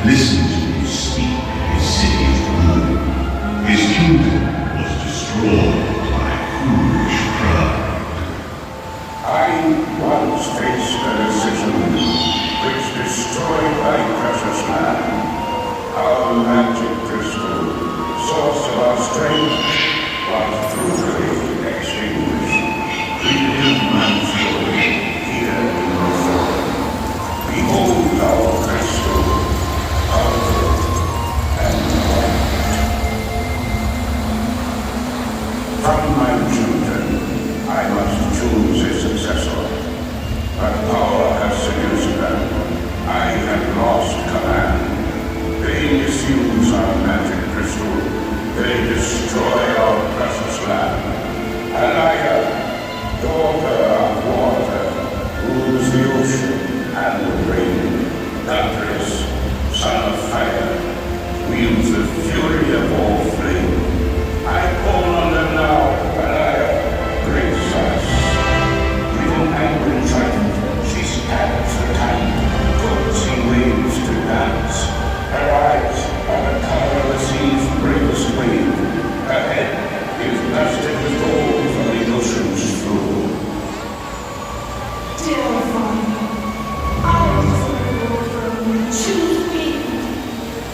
Listen to me speak. His city is ruined. His kingdom was destroyed by foolish pride. I once faced a decision which destroyed my precious land. Our magic crystal, source of our strength, was brutally extinguished. We live my story here in the soul. Behold our crystal, powerful and white. From my children, I must choose a successor. But power has seduced them. I have lost command. They misuse our magic crystal. They destroy our precious land. And I am daughter of water, rules the ocean and the rain. Darkness, son of fire, wields the fury of all flame. I call on them now, and I grace us. Little angry trident, she stands the time, courtesy waves to dance. Her eyes are the color of the sea's bravest wave. Her head is dusted with gold from the ocean's flow. Dear Father, I deserve your throne. Choose me.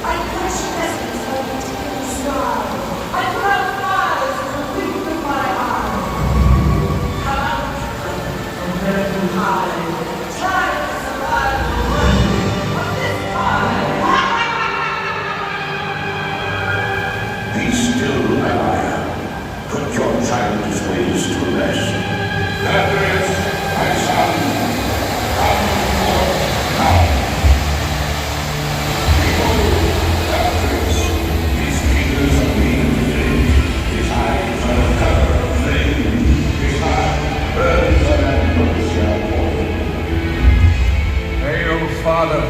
I crush peasants of the dim sky. I put out fires in the wink of my eye. Come out from heaven high. Try to survive the work of this time. Be still, Elijah. Put your childish ways to rest. Lazarus, my son, come forth now. Behold, Lazarus, his fingers are made of flint, his eyes are the color of flame, his heart burns an ambrosia oil. Hail, Father,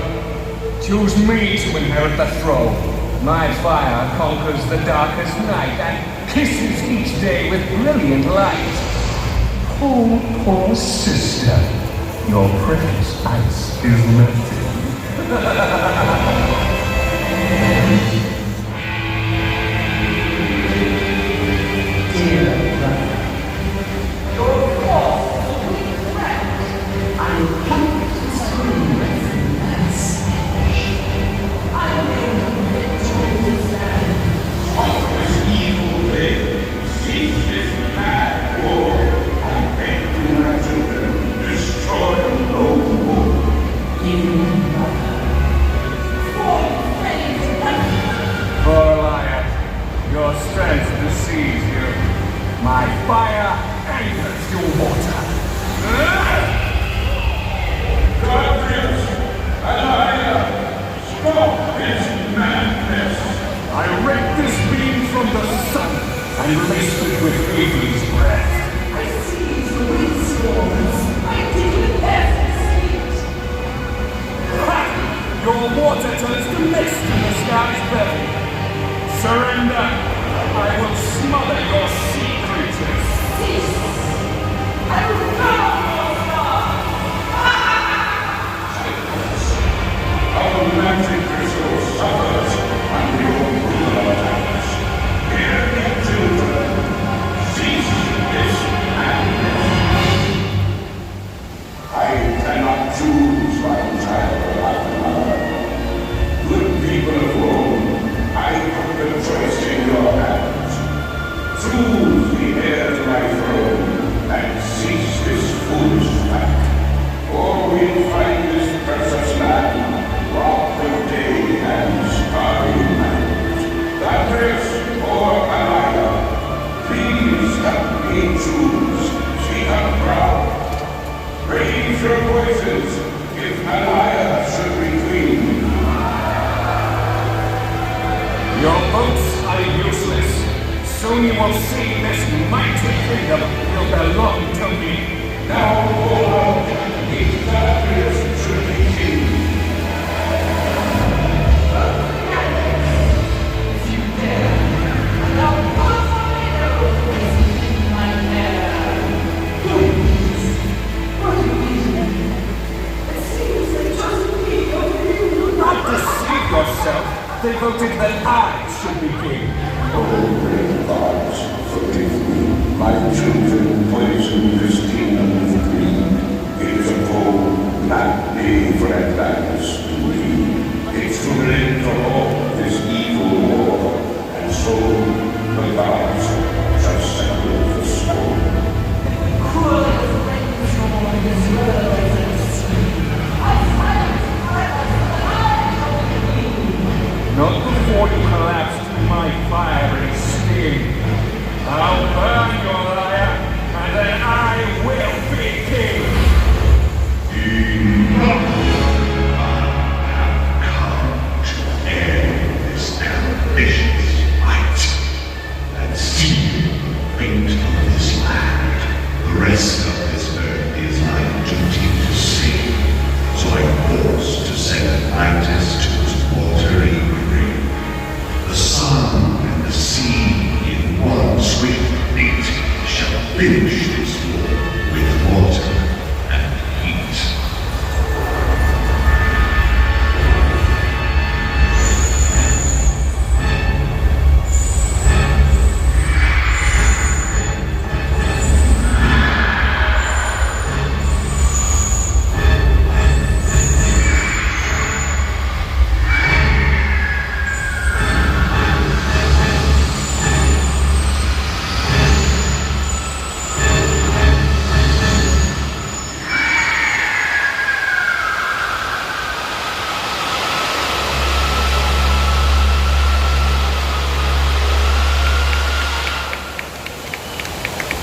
choose me to inherit the throne. My fire conquers the darkest night and kisses each day with brilliant light. Oh, poor sister, your precious ice is melting. Dear brother, your force is a weak friend. I will come to scream with mass. I will commit to this land. Of this evil day, cease this mad war. I beg you, my children, destroy them no more. Give me brother. For flames Poor liar, your strength deceives you. My fire angers your water. Glorious, Elijah, stop this madness. I rake this beam from the sun and lace it with Eden's breath. I seize the windstorms. I dig with every seed. Ha! Your water turns to mist in the sky's belly. Surrender! I will smother your sea creatures. Cease. I will not your star. Our magic crystal suffers under your brutal attacks. Hear me, children. Cease this madness. I cannot choose my child without another. Good people of Rome, I put the choice in your hands. Choose the heir to my throne and cease this foolish fight. Or we'll find this precious land robbed of day and starry night. Lazarus or Elijah, please help me choose. Speak up proud. Raise your voices if Elijah should be queen. Your votes are useless. Soon you will see this mighty kingdom will belong to me. Now go out, if Lazarus should be king. If you dare, now what I know is in my hair. Please, what do you mean? It seems that just me over you. Not deceive yourself. They voted that I should be king. Oh, great gods, forgive me. My children poisoned this kingdom with greed. It is a cold, black day for Atlantis to lead. It's to rid the all this evil war, and so the gods shall settle the storm. Cruel as rainfall in this world as it seems. I silence Not before you collapse to my fiery sting. I'll burn your liar, and then I will be king. Enough! I have come to end this ambitious fight and see you faint from this land. The rest of this earth is my duty to save, so I'm forced to send Atlantis to its watery grave. The sun and the sea in one swift beat shall finish this war with water and heat.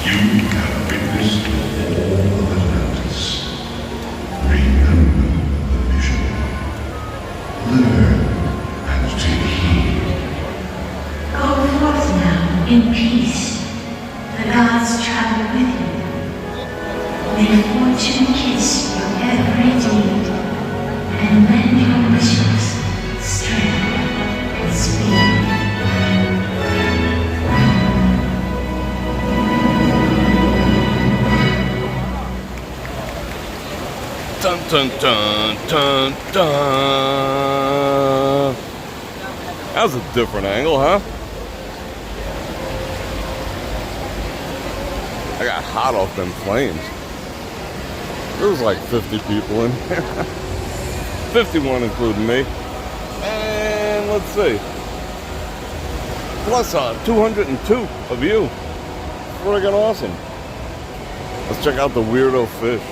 You have witnessed the fall of Atlantis. Remember the vision. Learn and take heed. Go forth now in peace. The gods travel with you. May fortune kiss your every deed and lend your wishes strength and speed. Dun dun dun dun dun. That was a different angle, huh? I got hot off them flames. There was like 50 people in here. 51 including me. And let's see. Plus 202 of you. Friggin' awesome. Let's check out the weirdo fish.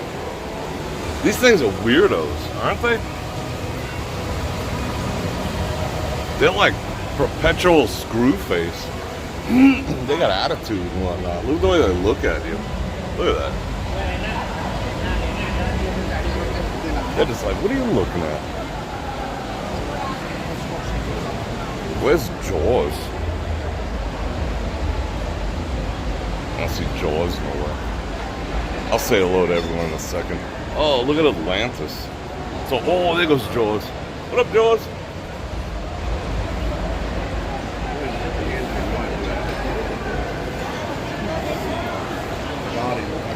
These things are weirdos, aren't they? They're like perpetual screw face. They got attitude and whatnot. Look at the way they look at you. Look at that. They're just like, what are you looking at? Where's Jaws? I don't see Jaws nowhere. I'll say hello to everyone in a second. Oh, look at Atlantis. So, oh, there goes Jaws. What up, Jaws?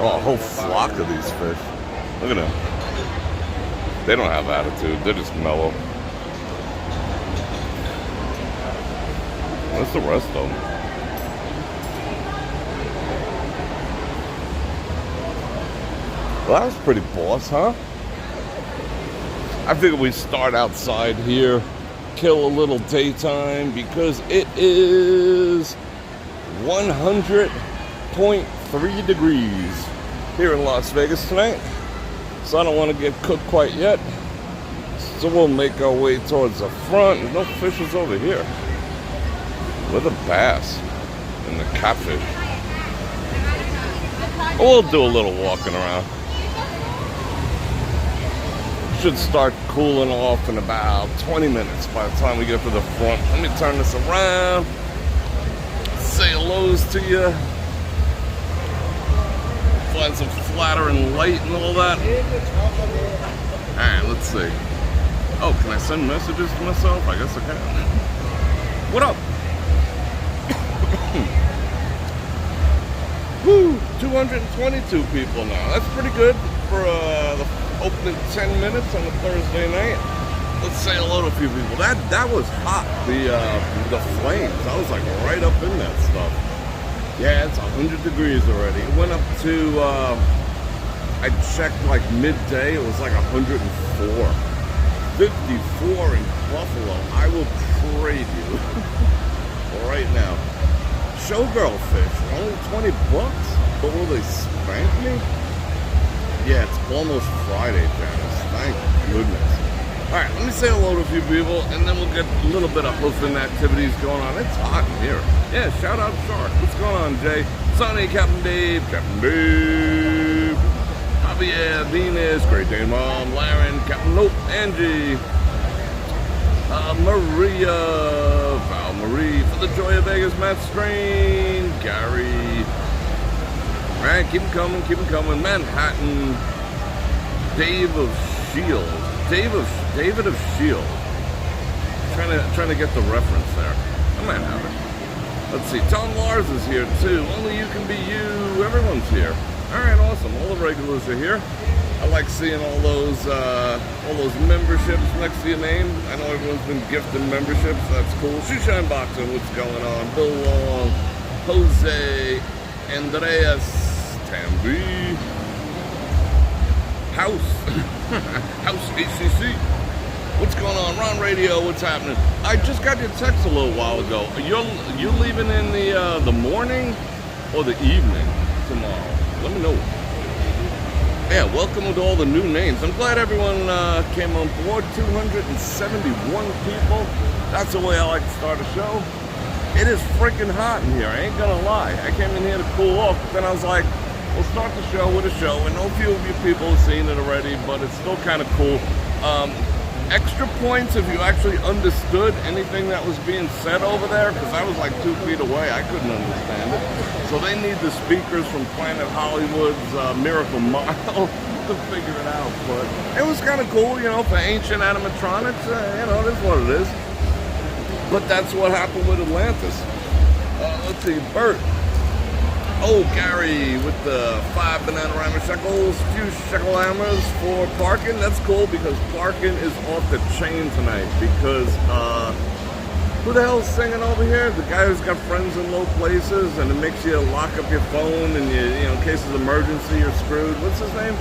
Oh, a whole flock of these fish. Look at them. They don't have attitude. They're just mellow. Where's the rest of them? Well, that was pretty boss, huh? I figured we'd start outside here, kill a little daytime, because it is 100.3 degrees here in Las Vegas tonight. So I don't want to get cooked quite yet. So we'll make our way towards the front. There's no fishes over here. Where the bass and the catfish? We'll do a little walking around. Should start cooling off in about 20 minutes by the time we get to the front. Let me turn this around. Say hellos to you. Find some flattering light and all that. Alright, let's see. Oh, can I send messages to myself? I guess I can. What up? Woo! 222 people now. That's pretty good for the opening 10 minutes on a Thursday night. Let's say hello to a few people. That was hot. The flames. I was like right up in that stuff. Yeah, it's 100 degrees already. It went up to I checked like midday. It was like 104. 54 in Buffalo. I will trade you right now. Showgirl fish, only 20 bucks, but will they spank me? Yeah, it's almost Friday, Janice. Thank goodness. All right, let me say hello to a few people, and then we'll get a little bit of hoofing activities going on. It's hot in here. Yeah, shout out Shark. What's going on, Jay? Sonny, Captain Dave, Javier, Venus, Great Dane Mom, Laren, Captain Nope, Angie, Maria, Val Marie, for the Joy of Vegas, Matt Strain, Gary. All right, keep them coming. Manhattan, Dave of Shield. David of Shield. Trying to get the reference there. I might have it. Let's see. Tom Lars is here too. Only you can be you. Everyone's here. All right, awesome. All the regulars are here. I like seeing all those memberships next to your name. I know everyone's been gifting memberships. That's cool. Shoeshine Boxing, what's going on? Bill Long, Jose, Andreas, Tambi, House ACC. What's going on? Ron Radio, what's happening? I just got your text a little while ago. You're leaving in the morning or the evening tomorrow? Let me know. Yeah, welcome to all the new names. I'm glad everyone came on board. 271 people. That's the way I like to start a show. It is freaking hot in here. I ain't gonna lie. I came in here to cool off, but then I was like, we'll start the show with a show. And a few of you people have seen it already, but it's still kind of cool. Extra points if you actually understood anything that was being said over there, because I was like 2 feet away. I couldn't understand it. So they need the speakers from Planet Hollywood's Miracle Mile to figure it out. But it was kind of cool, for ancient animatronics. It is what it is. But that's what happened with Atlantis. Let's see, Bert. Oh, Gary with the 5 Bananarama shekels, few shekel hammers for parking. That's cool because parking is off the chain tonight because, who the hell's singing over here? The guy who's got friends in low places and it makes you lock up your phone and in case of emergency, you're screwed. What's his name?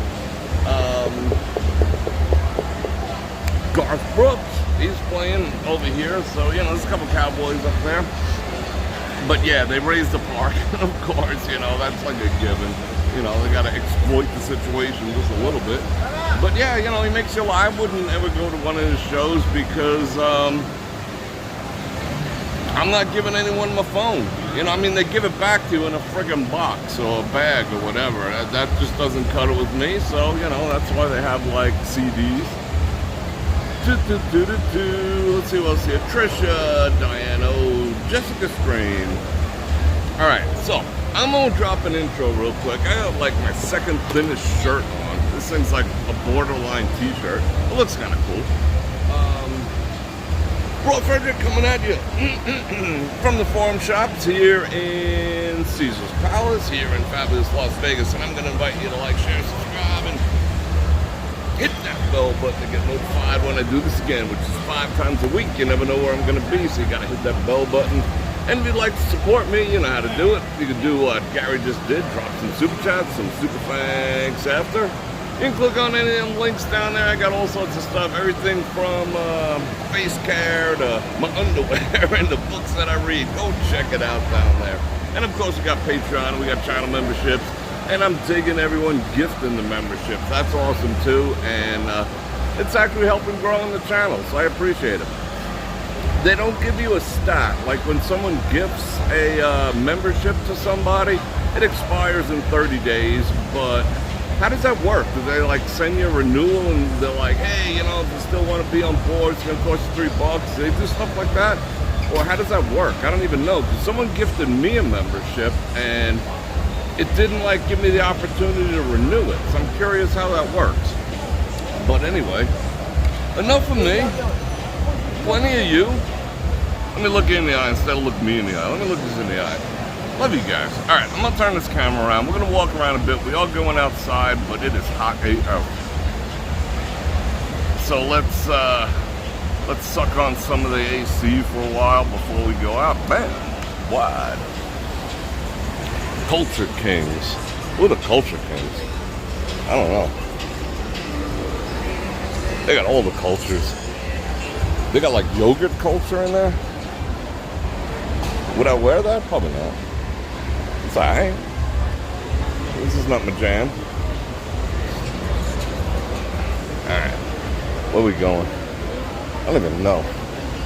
Garth Brooks. He's playing over here. So, there's a couple cowboys up there. But yeah, they raised the parking, of course, that's like a given. They got to exploit the situation just a little bit. But yeah, he makes you lie. I wouldn't ever go to one of his shows because I'm not giving anyone my phone. They give it back to you in a friggin' box or a bag or whatever. That just doesn't cut it with me. So, that's why they have like CDs. Let's see what else here. Trisha, Diana, Jessica Strain. Alright, so I'm gonna drop an intro real quick. I got like my second thinnest shirt on. This thing's like a borderline t-shirt. It looks kind of cool. Bror Fredrik coming at you from the Forum Shops here in Caesar's Palace, here in fabulous Las Vegas. And I'm gonna invite you to like, share, subscribe, and hit that bell button to get notified when I do this again, which is 5 times a week. You never know where I'm going to be, so you got to hit that bell button. And if you'd like to support me, you know how to do it. You can do what Gary just did, drop some super chats, some super thanks after. You can click on any of them links down there. I got all sorts of stuff, everything from face care to my underwear and the books that I read. Go check it out down there. And of course, we got Patreon, we got channel memberships. And I'm digging everyone gifting the memberships. That's awesome too. And it's actually helping grow on the channel. So I appreciate it. They don't give you a stat. Like when someone gifts a membership to somebody, it expires in 30 days. But how does that work? Do they like send you a renewal and they're like, hey, if you still want to be on board, it's going to cost you $3. Do they do stuff like that? Or how does that work? I don't even know. Because someone gifted me a membership and it didn't give me the opportunity to renew it. So I'm curious how that works. But anyway, enough of me. Plenty of you. Let me look you in the eye instead of look me in the eye. Let me look this in the eye. Love you guys. All right, I'm gonna turn this camera around. We're gonna walk around a bit. We are going outside, but it is hot. So let's Let's suck on some of the AC for a while before we go out. Bam! Wide. Culture Kings. Who are the Culture Kings? I don't know. They got all the cultures. They got like yogurt culture in there. Would I wear that? Probably not. It's alright. This is not my jam. Alright. Where are we going? I don't even know.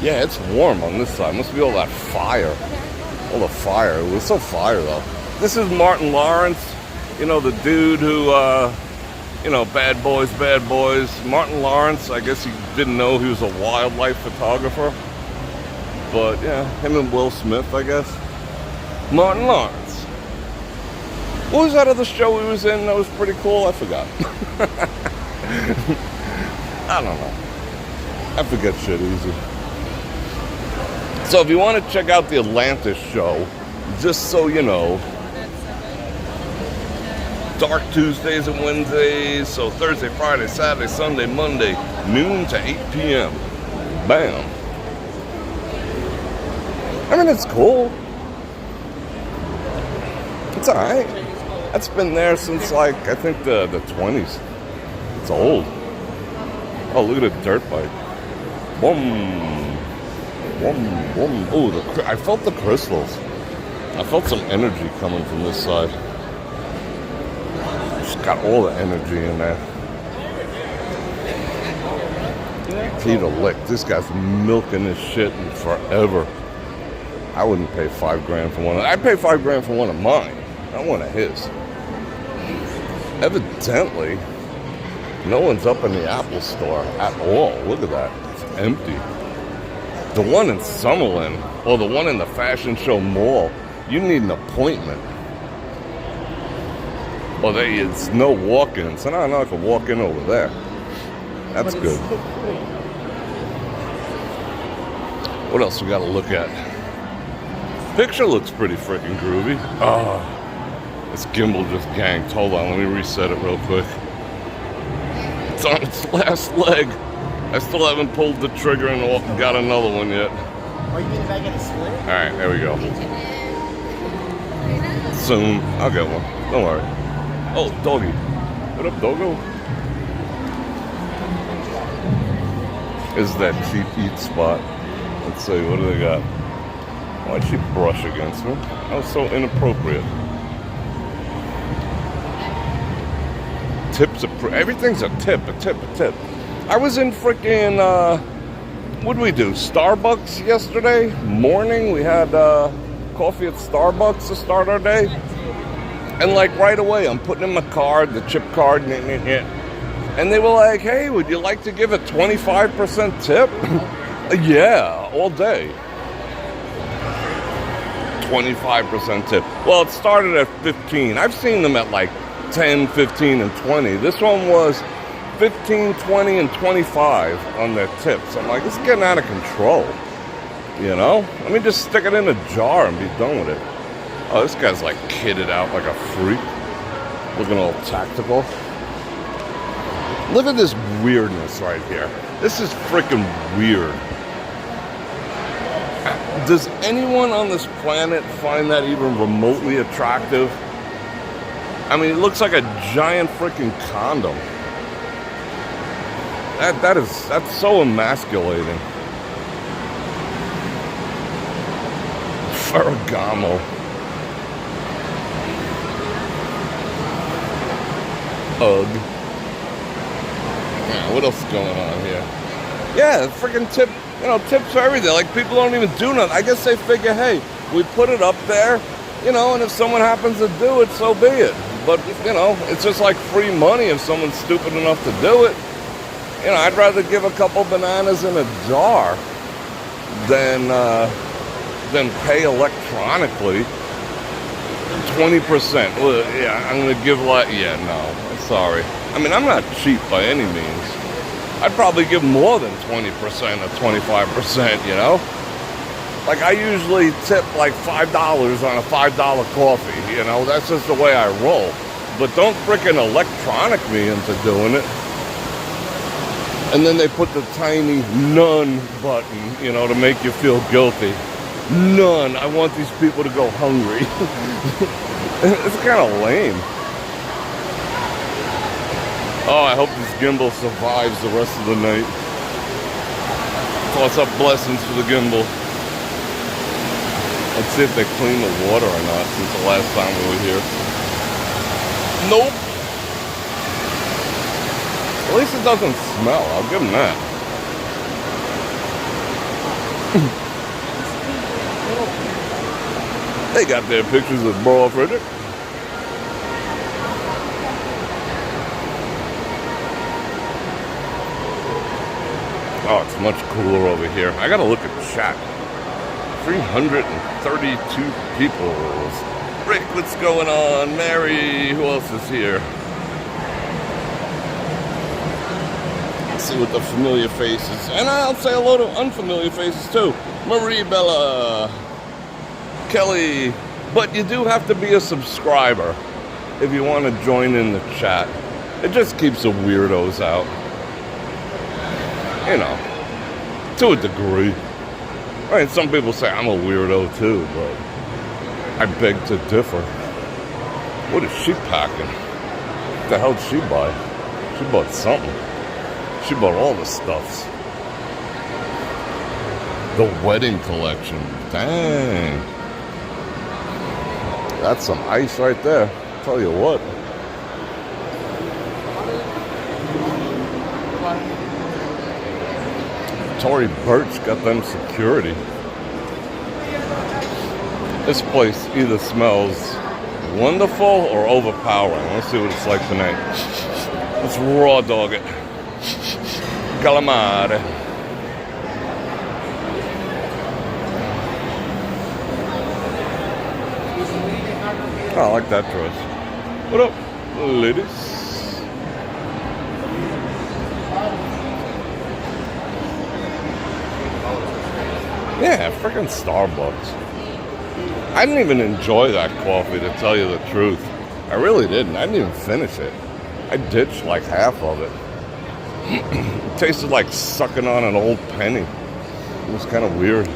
Yeah, it's warm on this side. Must be all that fire. All the fire. It was so fire though. This is Martin Lawrence. You know, the dude who, you know, bad boys. Martin Lawrence, I guess he didn't know he was a wildlife photographer. But, yeah, him and Will Smith, I guess. Martin Lawrence. What was that other show he was in that was pretty cool? I forgot. I don't know. I forget shit easy. So if you want to check out the Atlantis show, just so you know, Dark Tuesdays and Wednesdays, so Thursday, Friday, Saturday, Sunday, Monday, noon to 8 p.m. Bam. I mean, it's cool. It's alright. That's been there since, like, I think the 20s. It's old. Oh, look at the dirt bike. Boom. Boom, boom. Oh, I felt the crystals. I felt some energy coming from this side. Just got all the energy in there. Peter Lick. This guy's milking this shit forever. I wouldn't pay $5,000 for one. I'd pay $5,000 for one of mine, not one of his. Evidently, no one's up in the Apple store at all. Look at that. It's empty. The one in Summerlin, or the one in the Fashion Show Mall, you need an appointment. Well, it's no walk-in. So now I can walk in over there. That's good. What else we got to look at? Picture looks pretty freaking groovy. Oh, this gimbal just ganked. Hold on, let me reset it real quick. It's on its last leg. I still haven't pulled the trigger and got another one yet. Oh, you mean if I get a split? Alright, there we go. Soon, I'll get one. Don't worry. Oh, doggy. What up, doggo? Is that cheap eat spot? Let's see, what do they got? Why'd she brush against me? That was so inappropriate. Tips, everything's a tip. I was in freaking, what did we do? Starbucks yesterday morning. We had coffee at Starbucks to start our day. And like right away, I'm putting in my card, the chip card, and they were like, hey, would you like to give a 25% tip? Yeah, all day. 25% tip. Well, it started at 15. I've seen them at like 10, 15, and 20. This one was 15, 20, and 25 on their tips. I'm like, this is getting out of control. You know? Let me just stick it in a jar and be done with it. Oh, this guy's like kitted out like a freak. Looking all tactical. Look at this weirdness right here. This is freaking weird. Does anyone on this planet find that even remotely attractive? I mean, it looks like a giant freaking condom. That's so emasculating. Ferragamo. Ugh. Yeah, what else is going on here? Yeah, freaking tip. You know, tips for everything. Like, people don't even do nothing. I guess they figure, hey, we put it up there, you know, and if someone happens to do it, so be it. But, you know, it's just like free money if someone's stupid enough to do it. You know, I'd rather give a couple bananas in a jar than pay electronically 20%. Well, yeah, I'm going to give like, yeah, no, sorry. I mean, I'm not cheap by any means. I'd probably give more than 20% or 25%, you know? Like, I usually tip like $5 on a $5 coffee, you know? That's just the way I roll. But don't frickin' electronic me into doing it. And then they put the tiny none button, you know, to make you feel guilty. None. I want these people to go hungry. It's kind of lame. Oh, I hope this gimbal survives the rest of the night. Toss up blessings for the gimbal. Let's see if they clean the water or not since the last time we were here. Nope. At least it doesn't smell. I'll give them that. They got their pictures of Bror Fredrik. Oh, it's much cooler over here. I gotta look at the chat. 332 people. Rick, what's going on? Mary, who else is here? Let's see what the familiar faces. And I'll say hello to unfamiliar faces too. Marie Bella. Kelly. But you do have to be a subscriber if you want to join in the chat. It just keeps the weirdos out. You know, to a degree. I mean, some people say I'm a weirdo too, but I beg to differ. What is she packing? What the hell did she buy? She bought something. She bought all the stuffs. The wedding collection. Dang. That's some ice right there. Tell you what. Tory Burch got them security. This place either smells wonderful or overpowering. Let's see what it's like tonight. Let's raw dog it. Calamari. Oh, I like that dress. What up, ladies? Yeah, freaking Starbucks. I didn't even enjoy that coffee, to tell you the truth. I really didn't. I didn't even finish it. I ditched like half of it. It tasted like sucking on an old penny. It was kind of weird.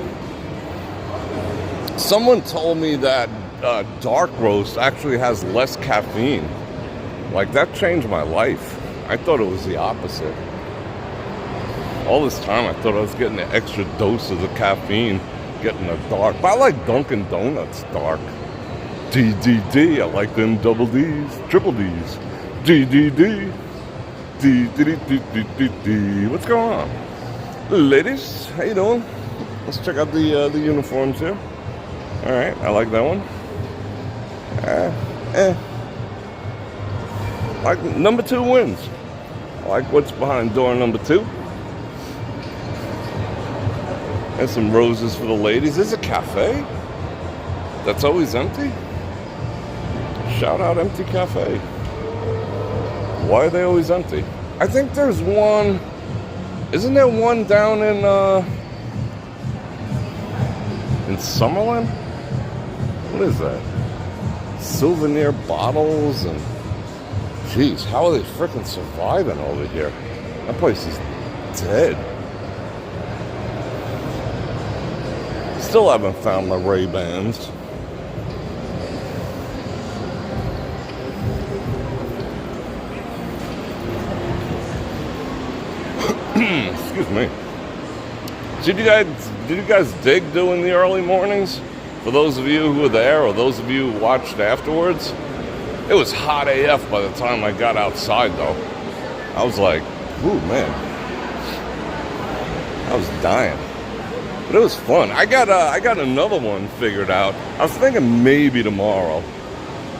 Someone told me that dark roast actually has less caffeine. Like, that changed my life. I thought it was the opposite. All this time, I thought I was getting an extra dose of the caffeine, getting a dark. But I like Dunkin' Donuts dark. DDD, I like them double Ds, triple Ds. DDD, DDD. What's going on? Ladies, how you doing? Let's check out the uniforms here. All right, I like that one. Like number 2 wins. I like what's behind door number 2. And some roses for the ladies. There's a cafe that's always empty. Shout out Empty Cafe. Why are they always empty? I think there's one. Isn't there one down in Summerlin? What is that? Souvenir bottles and jeez, how are they freaking surviving over here? That place is dead. Still haven't found my Ray-Bans. Excuse me. Did you guys dig doing the early mornings? For those of you who were there, or those of you who watched afterwards, it was hot AF by the time I got outside, though. I was like, ooh, man. I was dying. But it was fun. I got another one figured out. I was thinking maybe tomorrow.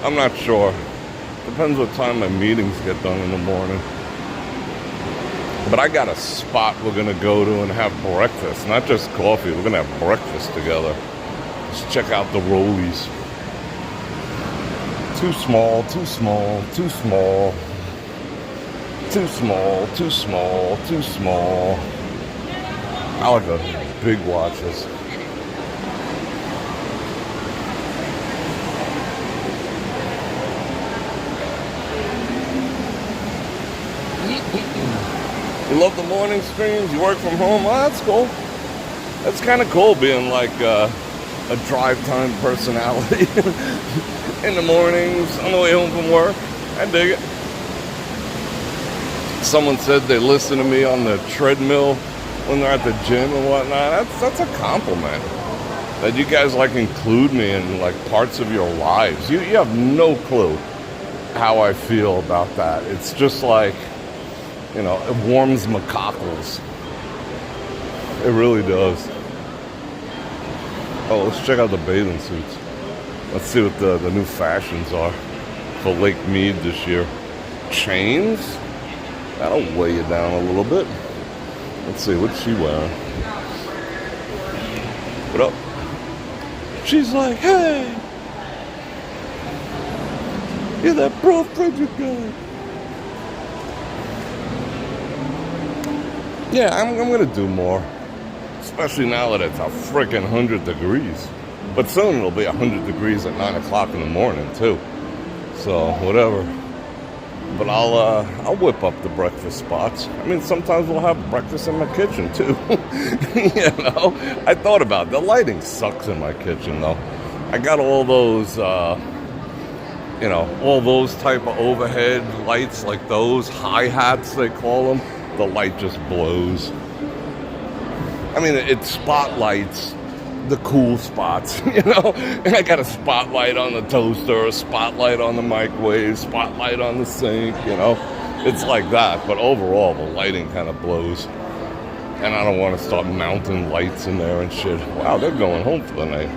I'm not sure. Depends what time my meetings get done in the morning. But I got a spot we're going to go to and have breakfast. Not just coffee. We're going to have breakfast together. Let's check out the rollies. Too small, too small, too small. Too small, too small, too small. I like the big watches. You love the morning streams? You work from home? Oh, that's cool. That's kind of cool being like a drive time personality in the mornings on the way home from work. I dig it. Someone said they listen to me on the treadmill when they're at the gym and whatnot. That's a compliment. That you guys like include me in like parts of your lives. You have no clue how I feel about that. It's just like, you know, it warms my cockles. It really does. Oh, let's check out the bathing suits. Let's see what the new fashions are for Lake Mead this year. Chains? That'll weigh you down a little bit. Let's see, what's she wearing? What up? She's like, hey! You're that Bror Fredrik guy. Yeah, I'm gonna do more. Especially now that it's a freaking 100 degrees. But soon it'll be 100 degrees at 9 o'clock in the morning too. So whatever. But I'll whip up the breakfast spots. I mean, sometimes we'll have breakfast in my kitchen too. You know, I thought about it. The lighting sucks in my kitchen though. I got all those, you know, all those type of overhead lights, like those hi-hats they call them. The light just blows. I mean, it spotlights the cool spots, you know? And I got a spotlight on the toaster, a spotlight on the microwave, spotlight on the sink, you know? It's like that, but overall, the lighting kind of blows. And I don't want to start mounting lights in there and shit. Wow, they're going home for the night.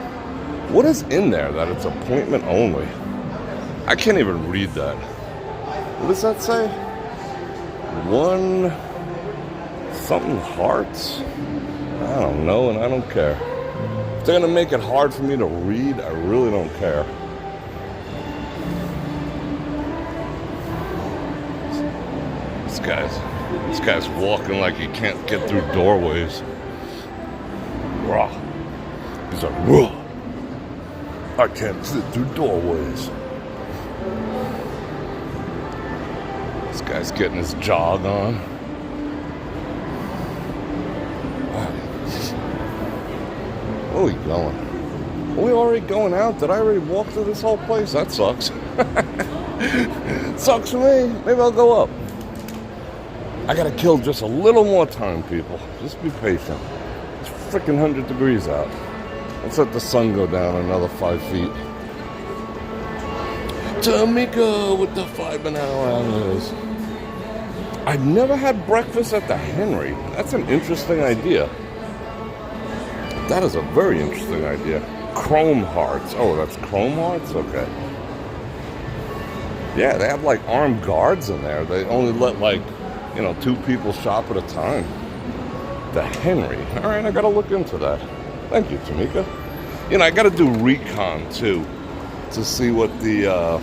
What is in there that it's appointment only? I can't even read that. What does that say? One something hearts? I don't know, and I don't care. If they're gonna make it hard for me to read, I really don't care. This guy's walking like he can't get through doorways. Raw. He's like, raw. I can't sit through doorways. This guy's getting his jog on. Where are we going? Are we already going out? Did I already walk through this whole place? That sucks. Sucks for me. Maybe I'll go up. I gotta kill just a little more time, people. Just be patient. It's freaking 100 degrees out. Let's let the sun go down another 5 feet. Tamika with the 5 an hour hours. I've never had breakfast at the Henry. That's an interesting idea. That is a very interesting idea. Chrome hearts. Oh, that's chrome hearts? Okay. Yeah, they have like armed guards in there. They only let like, you know, 2 people shop at a time. The Henry. All right, I got to look into that. Thank you, Tamika. You know, I got to do recon too to see what the,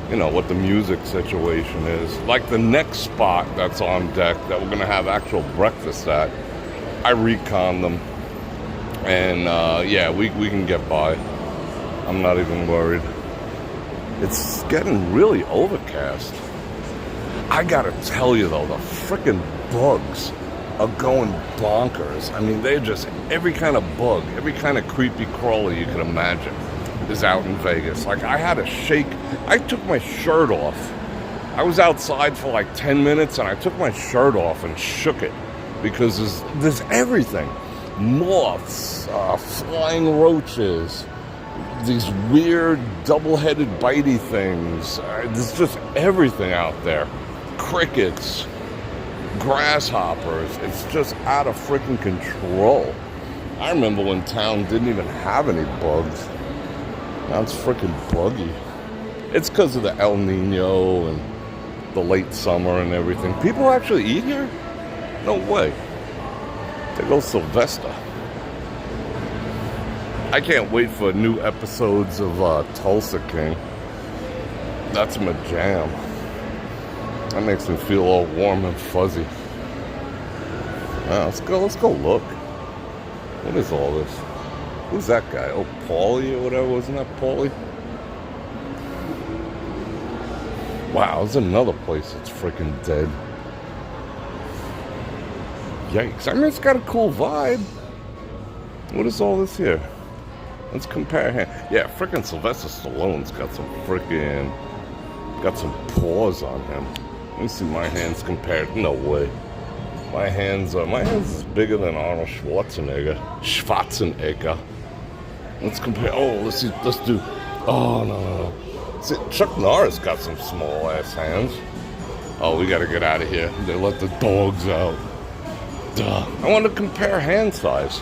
you know, what the music situation is. Like the next spot that's on deck that we're going to have actual breakfast at, I recon them. And, yeah, we can get by. I'm not even worried. It's getting really overcast. I gotta tell you, though, the frickin' bugs are going bonkers. I mean, they're just, every kind of bug, every kind of creepy crawler you can imagine is out in Vegas. Like, I had to shake. I took my shirt off. I was outside for like 10 minutes, and I took my shirt off and shook it. Because there's everything. Moths, flying roaches, these weird double-headed bitey things. There's just everything out there. Crickets, grasshoppers. It's just out of freaking control. I remember when town didn't even have any bugs. Now it's freaking buggy. It's because of the El Nino and the late summer and everything. People actually eat here? No way. They go Sylvester. I can't wait for new episodes of Tulsa King. That's my jam. That makes me feel all warm and fuzzy. Let's go look. What is all this? Who's that guy? Oh, Paulie or whatever. Wasn't that Paulie? Wow, there's another place that's freaking dead. Yikes. I mean, it's got a cool vibe. What is all this here? Let's compare him. Yeah, frickin' Sylvester Stallone's got some paws on him. Let me see my hands compared. No way. My hands is bigger than Arnold Schwarzenegger. Let's compare. Oh, let's do. Oh, no. See, Chuck Norris got some small ass hands. Oh, we gotta get out of here. They let the dogs out. Duh. I want to compare hand size.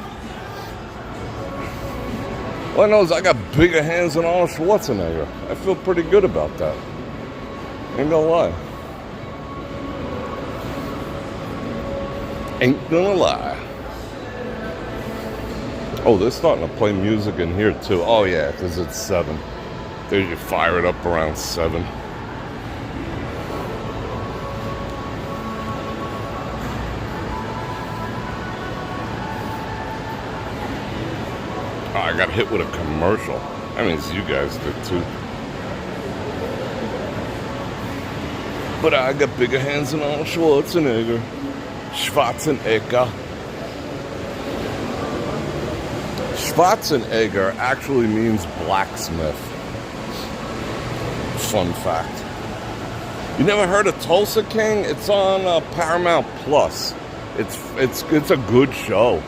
All I know is I got bigger hands than Arnold Schwarzenegger. I feel pretty good about that. Ain't gonna lie. Ain't gonna lie. Oh, they're starting to play music in here too. Oh yeah, because it's 7. They usually fire it up around 7. Oh, I got hit with a commercial. That means you guys did too. But I got bigger hands than Arnold Schwarzenegger. Schwarzenegger actually means blacksmith. Fun fact. You never heard of Tulsa King? It's on Paramount Plus. It's a good show.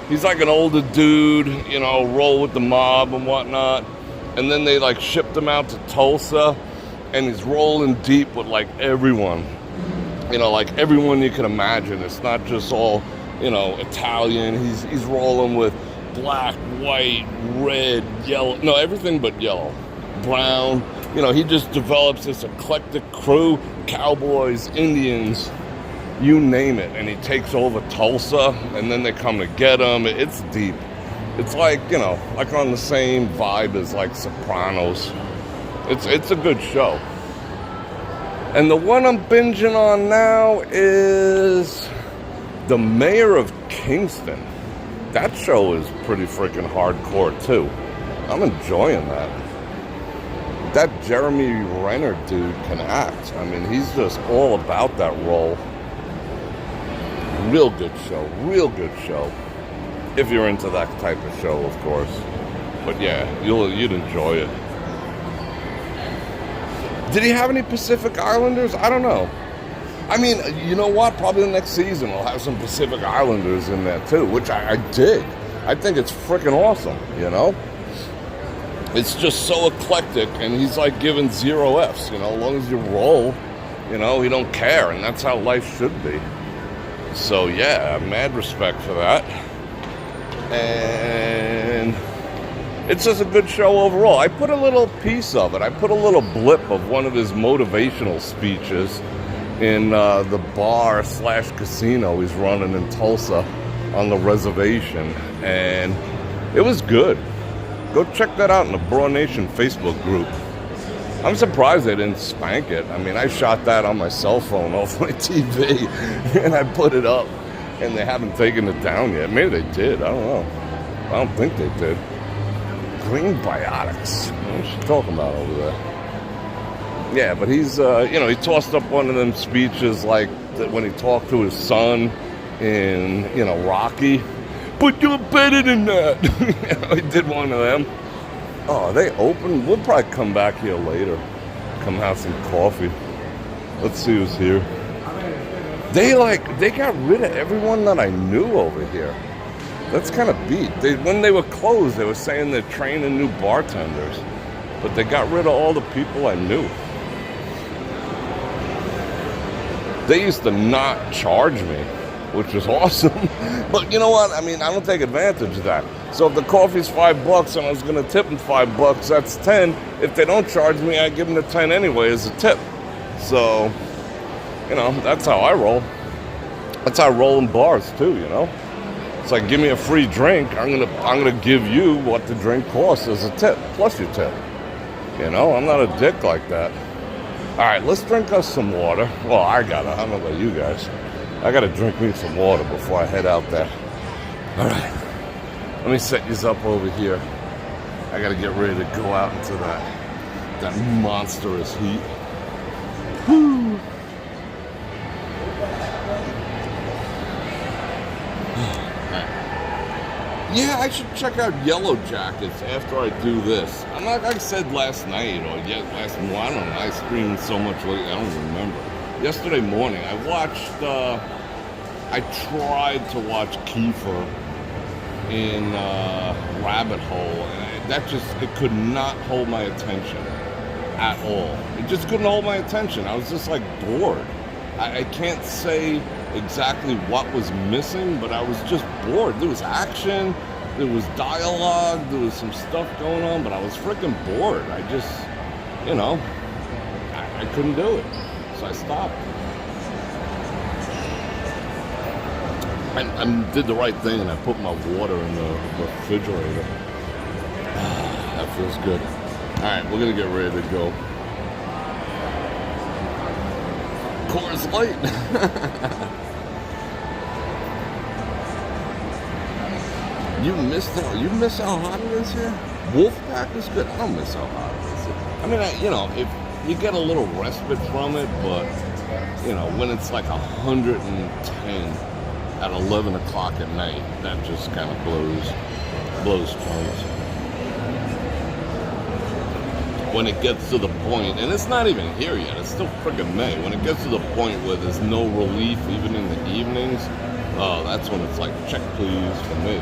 He's like an older dude, you know, roll with the mob and whatnot. And then they like shipped him out to Tulsa, and he's rolling deep with like everyone. You know, like everyone you can imagine. It's not just all, you know, Italian. He's rolling with black, white, red, yellow. No, everything but yellow. Brown. You know, he just develops this eclectic crew. Cowboys, Indians, you name it. And he takes over Tulsa, and then they come to get him. It's deep. It's like, you know, like on the same vibe as like Sopranos. It's a good show. And the one I'm binging on now is The Mayor of Kingston. That show is pretty freaking hardcore too. I'm enjoying that. That Jeremy Renner dude can act. I mean, he's just all about that role. Real good show. Real good show. If you're into that type of show, of course. But yeah, you'd enjoy it. Did he have any Pacific Islanders? I don't know. I mean, you know what? Probably the next season we'll have some Pacific Islanders in there too, which I dig. I think it's freaking awesome, you know? It's just so eclectic, and he's like giving 0 Fs, you know? As long as you roll, you know, he don't care, and that's how life should be. So yeah, mad respect for that. And it's just a good show overall. I put a little piece of it. I put a little blip of one of his motivational speeches in the bar/casino he's running in Tulsa on the reservation. And it was good. Go check that out in the Bror Nation Facebook group. I'm surprised they didn't spank it. I mean, I shot that on my cell phone off my TV and I put it up, and they haven't taken it down yet. Maybe they did. I don't know. I don't think they did. Green Biotics. What's she talking about over there? Yeah, but he's, you know, he tossed up one of them speeches like when he talked to his son in, you know, Rocky. But you're better than that. You know, he did one of them. Oh, they open? We'll probably come back here later. Come have some coffee. Let's see who's here. They got rid of everyone that I knew over here. That's kind of beat. When they were closed, they were saying they're training new bartenders. But they got rid of all the people I knew. They used to not charge me, which was awesome. But you know what? I mean, I don't take advantage of that. So if the coffee's $5 and I was going to tip them $5, that's 10. If they don't charge me, I give them the 10 anyway as a tip. So, you know, that's how I roll. That's how I roll in bars too, you know. It's like, give me a free drink. I'm gonna give you what the drink costs as a tip, plus your tip. You know, I'm not a dick like that. All right, let's drink us some water. Well, I don't know about you guys. I gotta drink me some water before I head out there. All right, let me set these up over here. I gotta get ready to go out into that monstrous heat. Woo. Yeah, I should check out Yellow Jackets after I do this. I'm like I said last night, or last morning, I don't know, I streamed so much late, I don't remember. Yesterday morning, I watched, I tried to watch Kiefer in Rabbit Hole, and it could not hold my attention at all. It just couldn't hold my attention. I was just like bored. I can't say exactly what was missing, but I was just bored. There was action, there was dialogue, there was some stuff going on, but I was freaking bored. I just, I couldn't do it. So I stopped. I did the right thing and I put my water in the refrigerator. That feels good. Alright, we're gonna get ready to go. Coors Light. You miss how hot it is here? Wolfpack is good. I don't miss how hot it is here. I mean, if you get a little respite from it, but when it's like 110 at 11 o'clock at night, that just kind of blows trunks. When it gets to the point, and it's not even here yet, it's still freaking May. When it gets to the point where there's no relief, even in the evenings, that's when it's like, check please for me.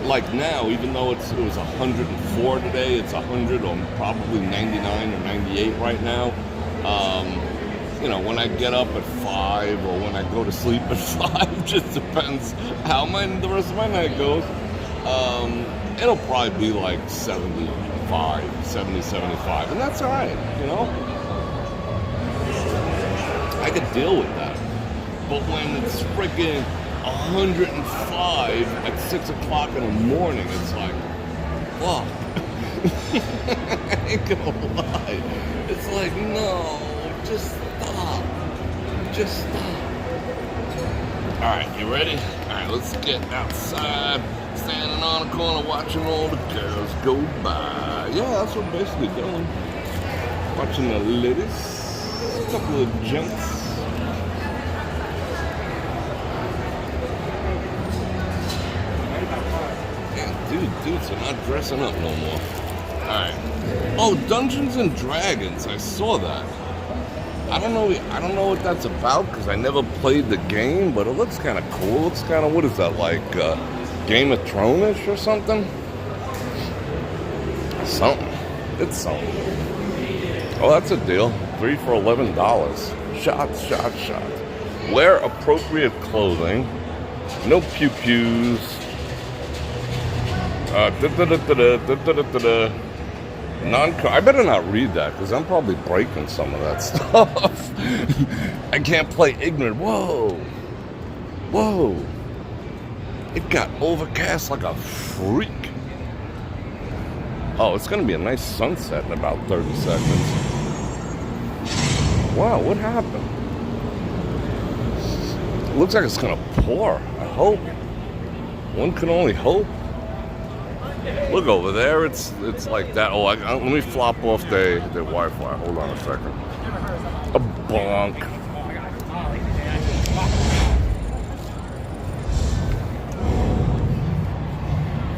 Like now, even though it was 104 today, it's 100 or probably 99 or 98 right now. When I get up at 5 or when I go to sleep at 5, just depends how the rest of my night goes. It'll probably be like 70, 75, and that's all right, I could deal with that. But when it's freaking 105 at 6 o'clock in the morning, it's like, fuck. I ain't gonna lie. It's like, no, just stop. Just stop. Alright, you ready? Alright, let's get outside. Standing on a corner watching all the girls go by. Yeah, that's what I'm basically doing. Watching the ladies. A couple of gents. Yeah, dudes are not dressing up no more. Alright. Oh, Dungeons and Dragons. I saw that. I don't know what that's about because I never played the game, but it looks kind of cool. It looks kind of, what is that, like Game of Thrones-ish or something? Something. It's something. Oh, that's a deal. 3 for $11. Shot. Wear appropriate clothing. No pew-pews. I better not read that because I'm probably breaking some of that stuff. I can't play ignorant. Whoa. It got overcast like a freak. Oh, it's going to be a nice sunset in about 30 seconds. Wow, what happened? It looks like it's going to pour. I hope. One can only hope. Look over there. It's like that. Oh, let me flop off the Wi-Fi. Hold on a second. A bonk.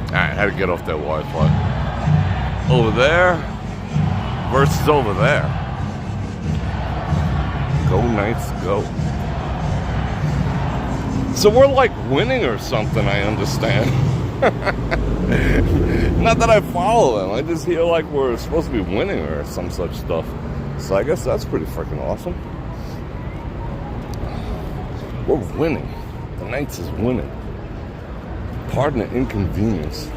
Alright, I had to get off that Wi-Fi. Over there versus over there. Go Knights, go. So we're like winning or something, I understand. Not that I follow them, I just hear like we're supposed to be winning or some such stuff. So I guess that's pretty freaking awesome. We're winning. The Knights is winning. Pardon the inconvenience.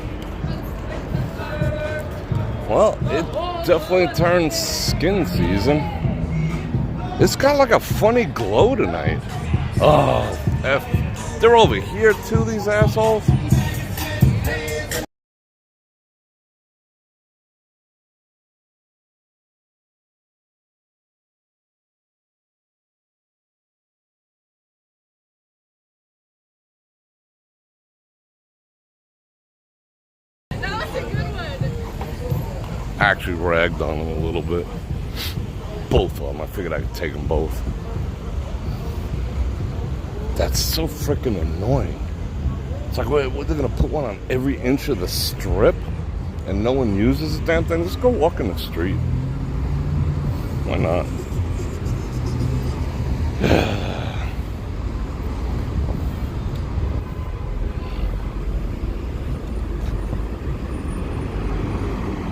Well, it definitely turned skin season. It's got like a funny glow tonight. Oh, F. They're over here too, these assholes. Actually ragged on them a little bit. Both of them. I figured I could take them both. That's so freaking annoying. It's like, wait, what, they're gonna put one on every inch of the strip and no one uses the damn thing? Just go walk in the street. Why not?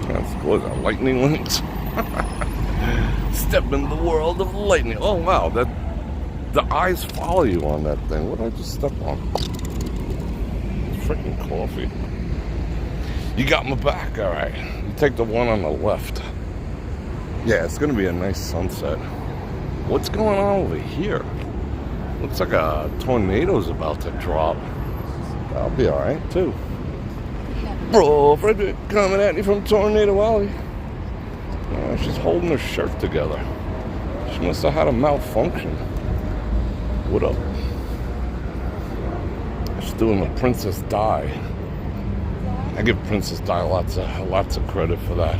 That's what is that, lightning links? Step in the world of lightning. Oh wow, that the eyes follow you on that thing. What did I just step on? Freaking coffee. You got my back, all right. You take the one on the left. Yeah, it's gonna be a nice sunset. What's going on over here? Looks like a tornado's about to drop. I'll be all right too. Bror Fredrik coming at you from Tornado Alley. She's holding her shirt together. She must have had a malfunction. What up? She's doing the Princess Di. I give Princess Di lots of credit for that.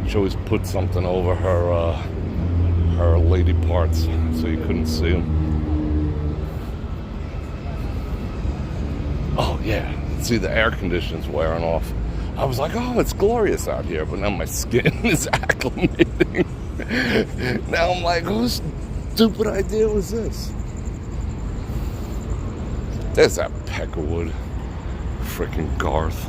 She always put something over her lady parts so you couldn't see them. Oh yeah, see the air conditioning's wearing off. I was like, oh, it's glorious out here, but now my skin is acclimating. Now I'm like, whose stupid idea was this? There's that Peckerwood. Freaking Garth.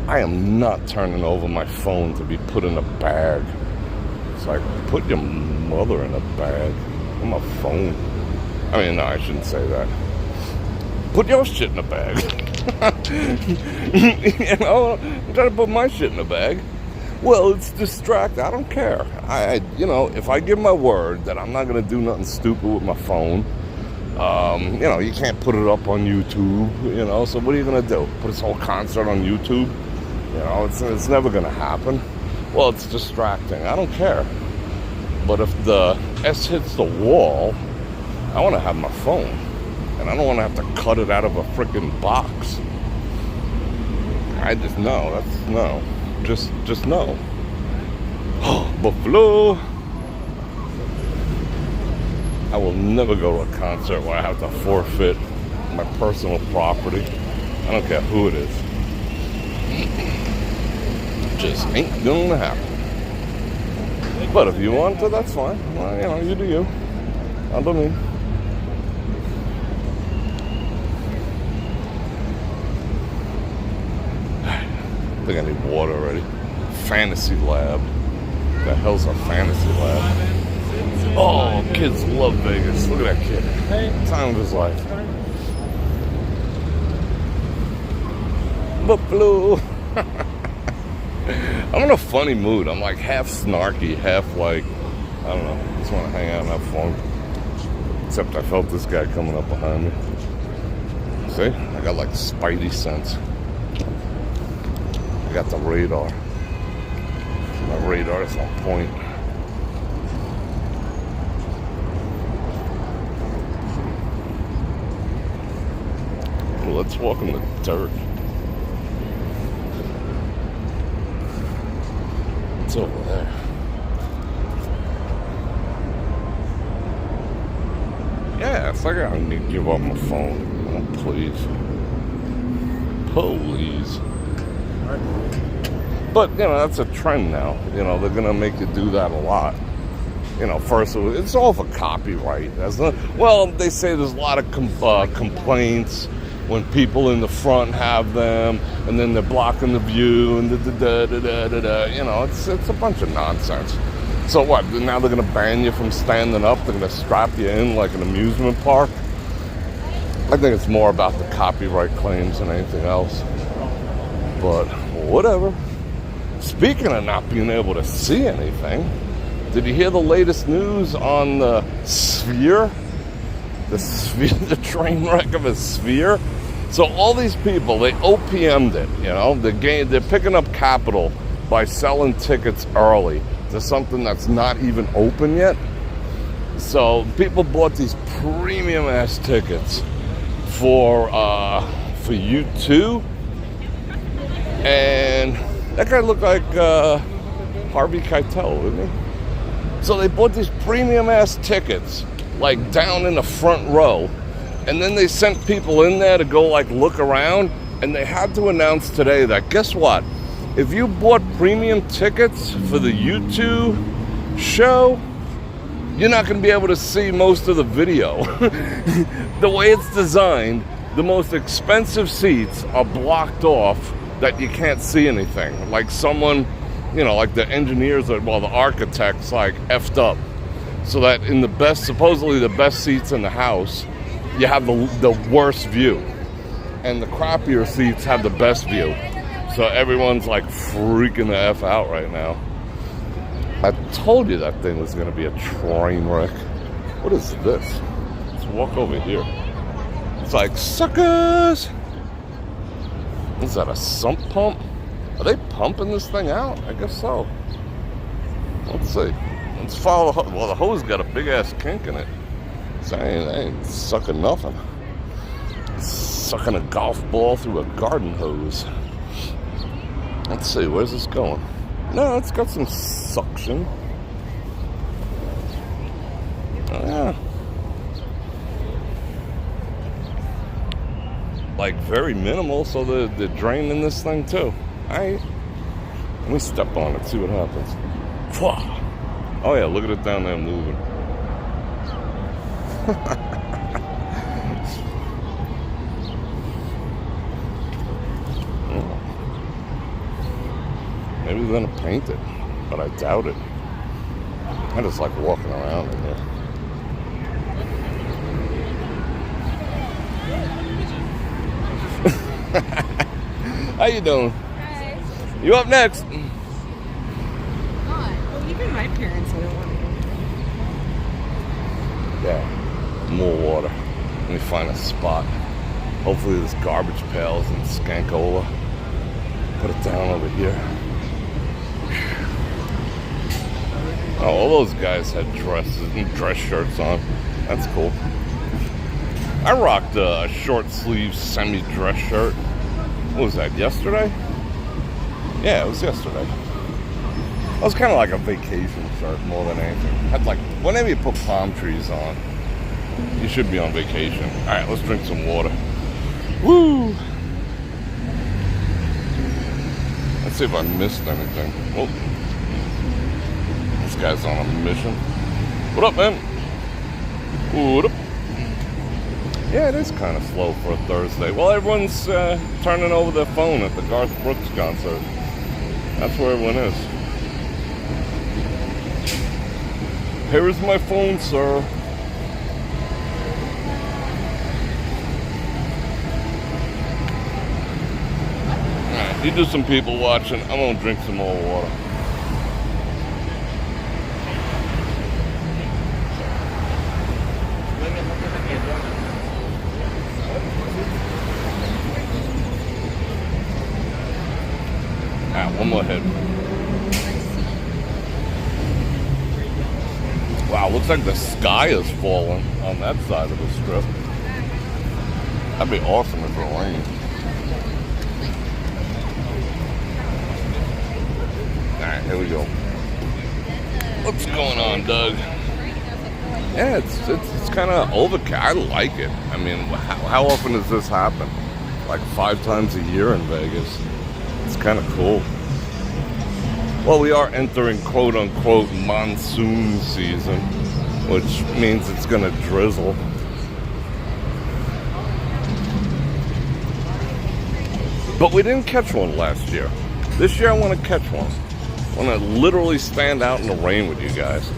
I am not turning over my phone to be put in a bag. It's like, put your mother in a bag. On my phone. I mean, no, I shouldn't say that. Put your shit in a bag. You know, I'm trying to put my shit in a bag. Well, it's distracting. I don't care. You know, if I give my word that I'm not going to do nothing stupid with my phone, you know, you can't put it up on YouTube, you know, so what are you going to do? Put this whole concert on YouTube? You know, it's never going to happen. Well, it's distracting. I don't care. But if the S hits the wall, I want to have my phone. And I don't want to have to cut it out of a freaking box. I just know. That's no. Just no. Oh, Buffalo. I will never go to a concert where I have to forfeit my personal property. I don't care who it is. Just ain't gonna happen. But if you want to, that's fine. Well, you know, you do you. I do me. I think I need water already. Fantasy Lab. What the hell's a Fantasy Lab? Oh, kids love Vegas. Look at that kid. Time of his life. Buffalo. I'm in a funny mood. I'm like half snarky, half like, I don't know. Just want to hang out and have fun. Except I felt this guy coming up behind me. See? I got like spidey sense. I got the radar. My radar is on point. Well, let's walk in the dirt. It's over there. Yeah, it's like I need to give up my phone. Oh, please. Please. But, you know, that's a trend now. You know, they're going to make you do that a lot. You know, first, it's all for copyright. Well, they say there's a lot of complaints when people in the front have them, and then they're blocking the view, and da-da-da-da-da-da-da. You know, it's a bunch of nonsense. So what, now they're going to ban you from standing up? They're going to strap you in like an amusement park? I think it's more about the copyright claims than anything else. But whatever. Speaking of not being able to see anything, did you hear the latest news on the sphere? The sphere, the train wreck of a sphere? So all these people, they OPM'd it, you know? They're picking up capital by selling tickets early to something that's not even open yet. So people bought these premium-ass tickets for U2. And that guy looked like Harvey Keitel, didn't he? So they bought these premium-ass tickets, like down in the front row, And then they sent people in there to go like look around, and they had to announce today that, guess what? If you bought premium tickets for the YouTube show, you're not going to be able to see most of the video. The way it's designed, the most expensive seats are blocked off that you can't see anything. Like someone, you know, like the engineers, the architects, like effed up. So that in the best, supposedly the best seats in the house, you have the worst view. And the crappier seats have the best view. So everyone's like freaking the F out right now. I told you that thing was going to be a train wreck. What is this? Let's walk over here. It's like, suckers! Is that a sump pump? Are they pumping this thing out? I guess so. Let's see. Let's follow the hose. Well, the hose got a big-ass kink in it. So I ain't sucking nothing. It's sucking a golf ball through a garden hose. Let's see, where's this going? No, it's got some suction. Oh, yeah. Like very minimal, so they're draining this thing too. Alright. Let me step on it, see what happens. Oh yeah, look at it down there moving. Maybe they're gonna paint it, but I doubt it. I just like walking around in here. How you doing? Hi. You up next? Not. Well, even my parents don't want to go. Yeah, more water. Let me find a spot. Hopefully there's garbage pails and skankola. Put it down over here. Oh, all those guys had dresses and dress shirts on. That's cool. I rocked a short sleeve semi-dress shirt. What was that, yesterday? Yeah, it was yesterday. It was kind of like a vacation shirt more than anything. Had like, whenever you put palm trees on, you should be on vacation. All right, let's drink some water. Woo! Let's see if I missed anything. Oh. This guy's on a mission. What up, man? What up? Yeah, it is kind of slow for a Thursday. Well, everyone's turning over their phone at the Garth Brooks concert. That's where everyone is. Here is my phone, sir. Alright, you do some people watching. I'm gonna drink some more water. One more hit. Wow, looks like the sky is falling on that side of the strip. That'd be awesome if it rained. Alright, here we go. What's going on, Doug? Yeah, it's kind of overcast. I like it. I mean, how often does this happen? Like 5 times a year in Vegas. It's kind of cool. Well, we are entering quote-unquote monsoon season, which means it's going to drizzle. But we didn't catch one last year. This year I want to catch one. I want to literally stand out in the rain with you guys.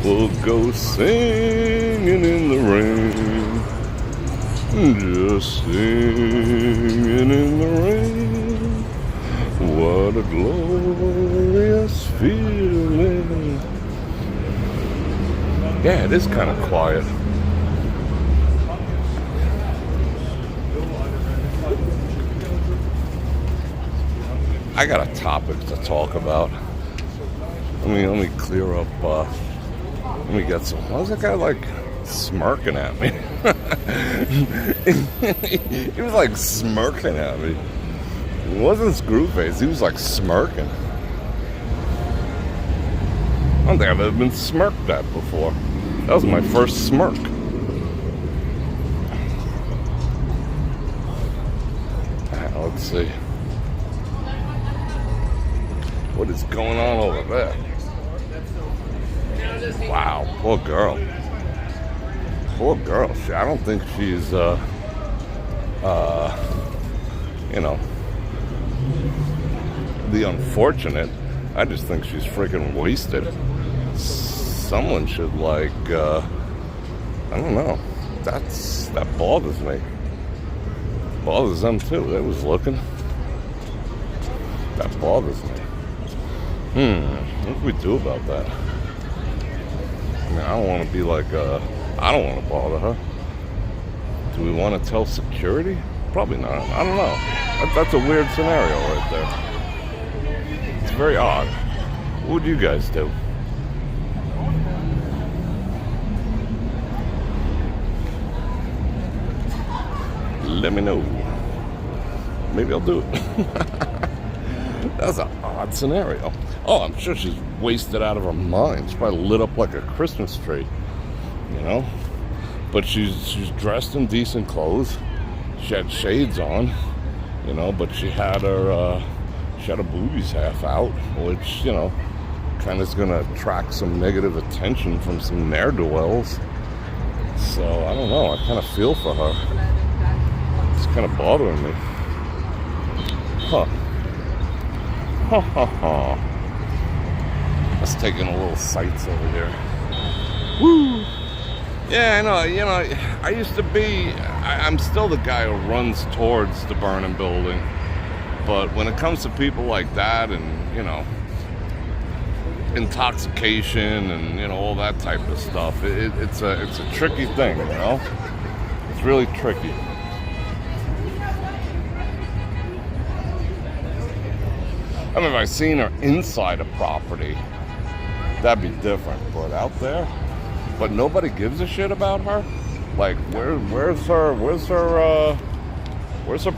We'll go singing in the rain. Just singing in the rain. What a glorious feeling. Yeah, it is kind of quiet. I got a topic to talk about. Let me clear up. Let me get some. Why was that guy like smirking at me? He was like smirking at me. It wasn't Screwface. He was like smirking. don't think I've ever been smirked at before. That was my first smirk. Let's see. What is going on over there? Wow, poor girl. Poor girl. I don't think she's, you know, the unfortunate. I just think she's freaking wasted. Someone should, like, I don't know. That bothers me. Bothers them too. They was looking. That bothers me. What do we do about that? I mean, I don't want to be like, I don't want to bother her. Do we want to tell security? Probably not. I don't know. That's a weird scenario right there. It's very odd. What would you guys do? Let me know. Maybe I'll do it. That's an odd scenario. Oh, I'm sure she's wasted out of her mind. She's probably lit up like a Christmas tree, you know? But she's dressed in decent clothes. She had shades on, you know, but she had her boobies half out, which, you know, kind of is going to attract some negative attention from some ne'er-do-wells. So, I don't know. I kind of feel for her. It's kind of bothering me. Huh. Ha ha ha. Let's take in a little sights over here. Woo! Yeah, I know. You know, I used to be... I'm still the guy who runs towards the burning building. But when it comes to people like that and, you know, intoxication and, you know, all that type of stuff, it's a tricky thing, you know? It's really tricky. I mean, if I seen her inside a property, that'd be different. But out there, but nobody gives a shit about her. Like, where's her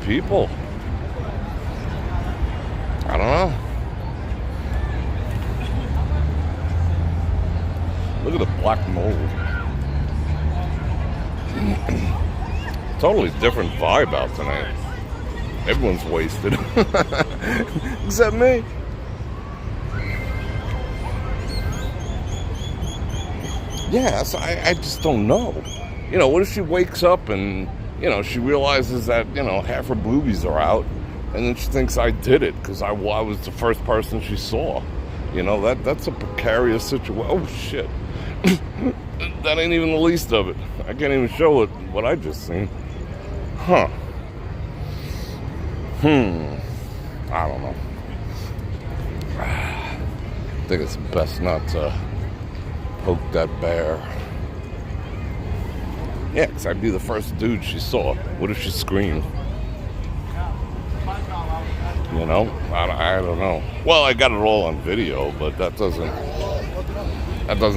people? I don't know. Look at the black mold. Totally different vibe out tonight. Everyone's wasted. Except me. Yeah, so I just don't know. You know, what if she wakes up and, you know, she realizes that, you know, half her boobies are out, and then she thinks I did it because I was the first person she saw. You know, that's a precarious situation. Oh, shit. That ain't even the least of it. I can't even show it what I just seen. Huh. I don't know. I think it's best not to poke that bear. Yeah, because I'd be the first dude she saw. What if she screamed? You know? I don't know. Well, I got it all on video, but that doesn't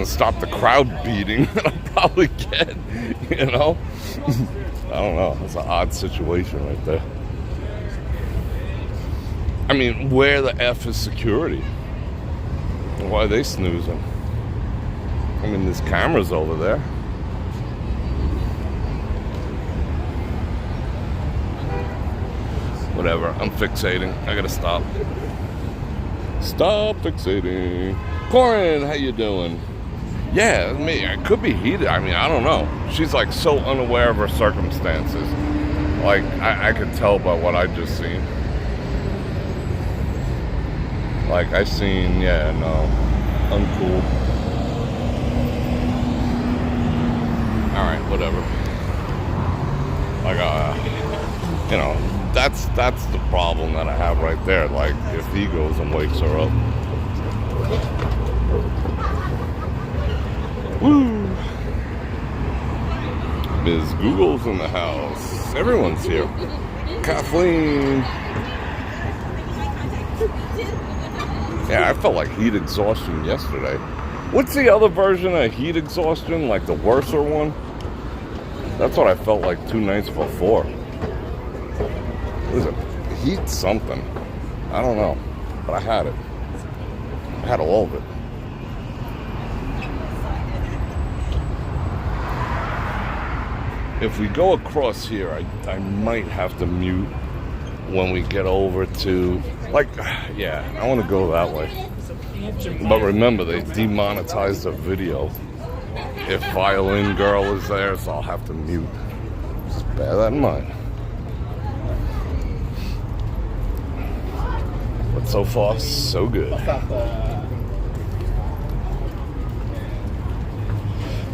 stop the crowd beating that I'll probably get, you know? I don't know. It's an odd situation right there. I mean, where the F is security? Why are they snoozing? I mean, there's cameras over there. Whatever, I'm fixating. I gotta stop. Stop fixating. Corin, how you doing? Yeah, me. It could be heated. I mean, I don't know. She's like so unaware of her circumstances. Like, I could tell by what I just seen. Like, I seen, yeah, no, uncool. Alright, whatever. Like, you know, that's the problem that I have right there. Like, if he goes and wakes her up. Woo! Ms. Google's in the house. Everyone's here. Kathleen. Yeah, I felt like heat exhaustion yesterday. What's the other version of heat exhaustion? Like the worser one? That's what I felt like 2 nights before. What is it? Heat something. I don't know. But I had it. I had all of it. if we go across here, I might have to mute when we get over to, like, yeah, I want to go that way. But remember, they demonetized the video if Violin Girl is there, so I'll have to mute. Just bear that in mind. But so far, so good.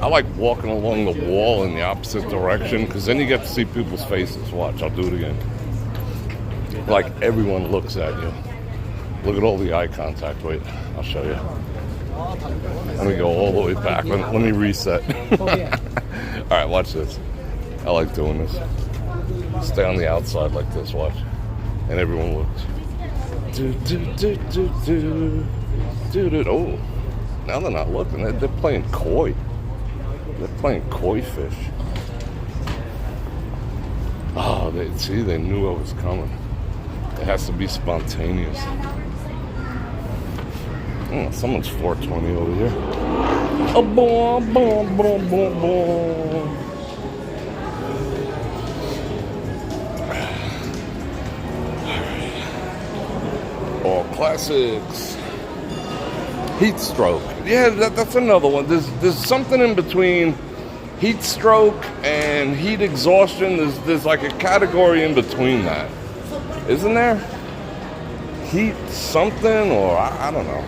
I like walking along the wall in the opposite direction, because then you get to see people's faces. Watch, I'll do it again. Like everyone looks at you. Look at all the eye contact. Wait, I'll show you. Let me go all the way back. Let me reset. Alright, watch this. I like doing this. Stay on the outside like this, watch. And everyone looks. Oh, now they're not looking. They're playing coy. They're playing koi fish. Oh, they knew I was coming. It has to be spontaneous. Oh, someone's 420 over here. Oh, boom, boom, boom, boom, boom. All classics. Heat stroke. Yeah, that's another one. There's something in between heat stroke and heat exhaustion. There's like a category in between that. Isn't there? Heat something, or I don't know.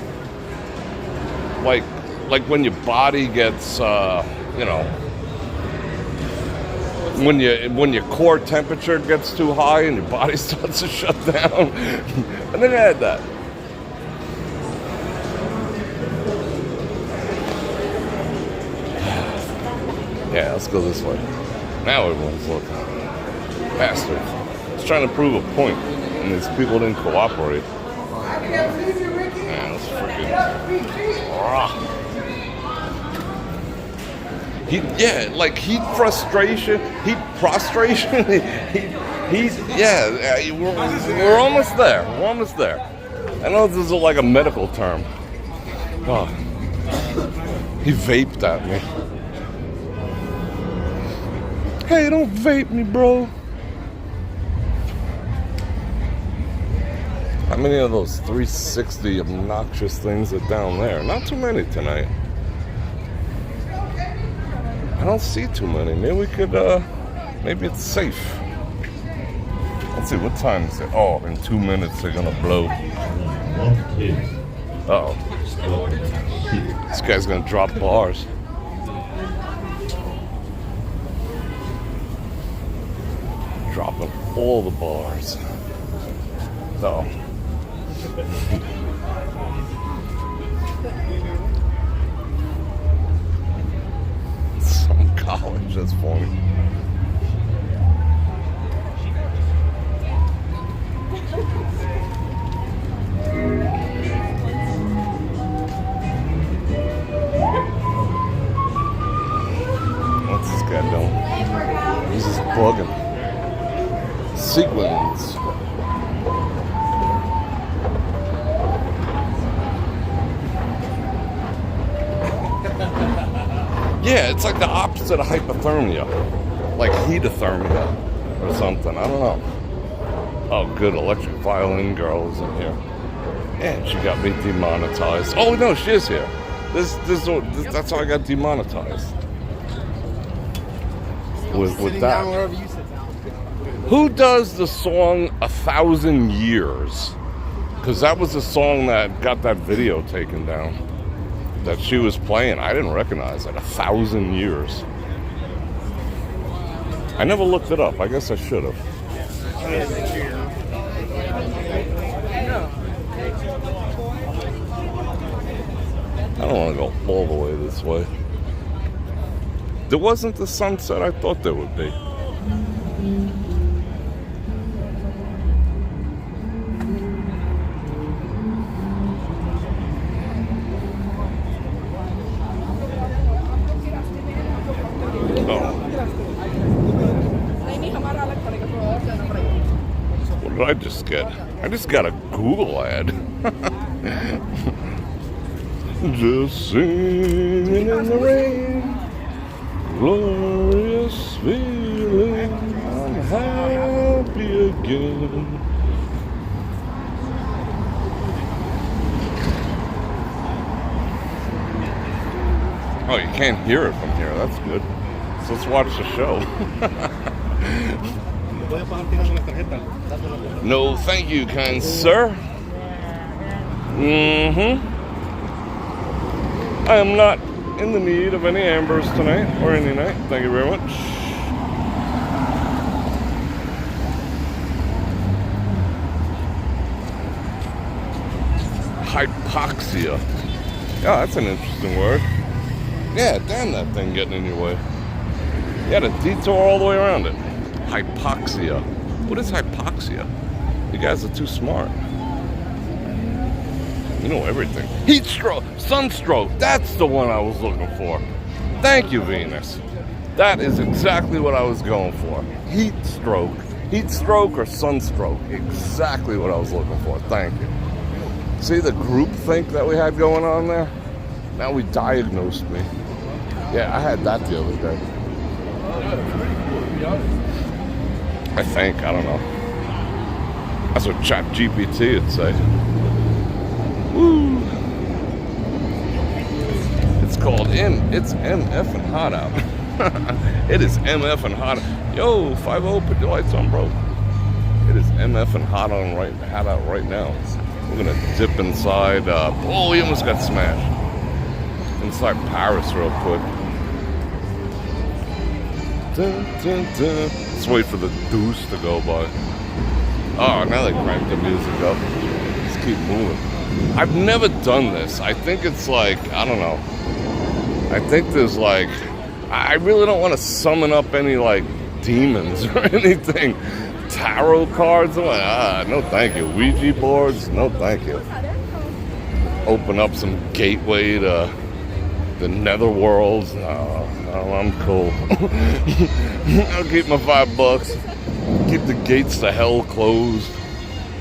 Like when your body gets when your core temperature gets too high and your body starts to shut down. And then I had that. Yeah, let's go this way. Now everyone's looking. Bastard. I was trying to prove a point, and these people didn't cooperate. Man, that's freaking... like heat frustration, heat prostration. We're almost there. We're almost there. I know this is like a medical term. Oh, he vaped at me. Hey, don't vape me, bro. How many of those 360 obnoxious things are down there? Not too many tonight. I don't see too many. Maybe we could, maybe it's safe. Let's see, what time is it? Oh, in 2 minutes they're gonna blow. Uh-oh. This guy's gonna drop bars. Dropping all the bars. Uh-oh. Some college, that's funny. What's this guy doing? He's just bugging. Sequins. Yeah, it's like the opposite of hypothermia. Like heatothermia or something. I don't know. Oh, good. Electric Violin Girl is in here. And she got me demonetized. Oh, no, she is here. That's how I got demonetized. With that. Who does the song 1,000 Years? Because that was the song that got that video taken down. That she was playing. I didn't recognize it. 1,000 Years. I never looked it up. I guess I should have. I don't want to go all the way this way. There wasn't the sunset I thought there would be. What did I just get? I just got a Google ad. Just singing in the rain, glorious feeling. again. Oh, you can't hear it from here. That's good. So let's watch the show. No, thank you, kind sir. I am not in the need of any ambers tonight or any night. Thank you very much. Hypoxia. Yeah, that's an interesting word. Yeah, damn that thing getting in your way. You had a detour all the way around it. Hypoxia. What is hypoxia? You guys are too smart. You know everything. Heat stroke, sunstroke. That's the one I was looking for. Thank you, Venus. That is exactly what I was going for. Heat stroke. Heat stroke or sunstroke. Exactly what I was looking for. Thank you. See the groupthink that we had going on there? Now we diagnosed me. Yeah, I had that the other day. I think. I don't know. That's what ChatGPT would say. Woo! It's called It's MF and hot out. It is MF and hot. Yo, 5-0, put your lights on, bro. It is MF and hot out right now. We're gonna dip inside. Oh, we almost got smashed. Inside Paris real quick. Dun, dun, dun. Let's wait for the deuce to go by. Oh, now they cranked the music up. Let's keep moving. I've never done this. I think it's like, I don't know. I think there's like, I really don't want to summon up any like demons or anything. Tarot cards, I'm like, no thank you. Ouija boards, no thank you. Open up some gateway to the netherworlds. No, I'm cool. I'll keep my $5. Keep the gates to hell closed.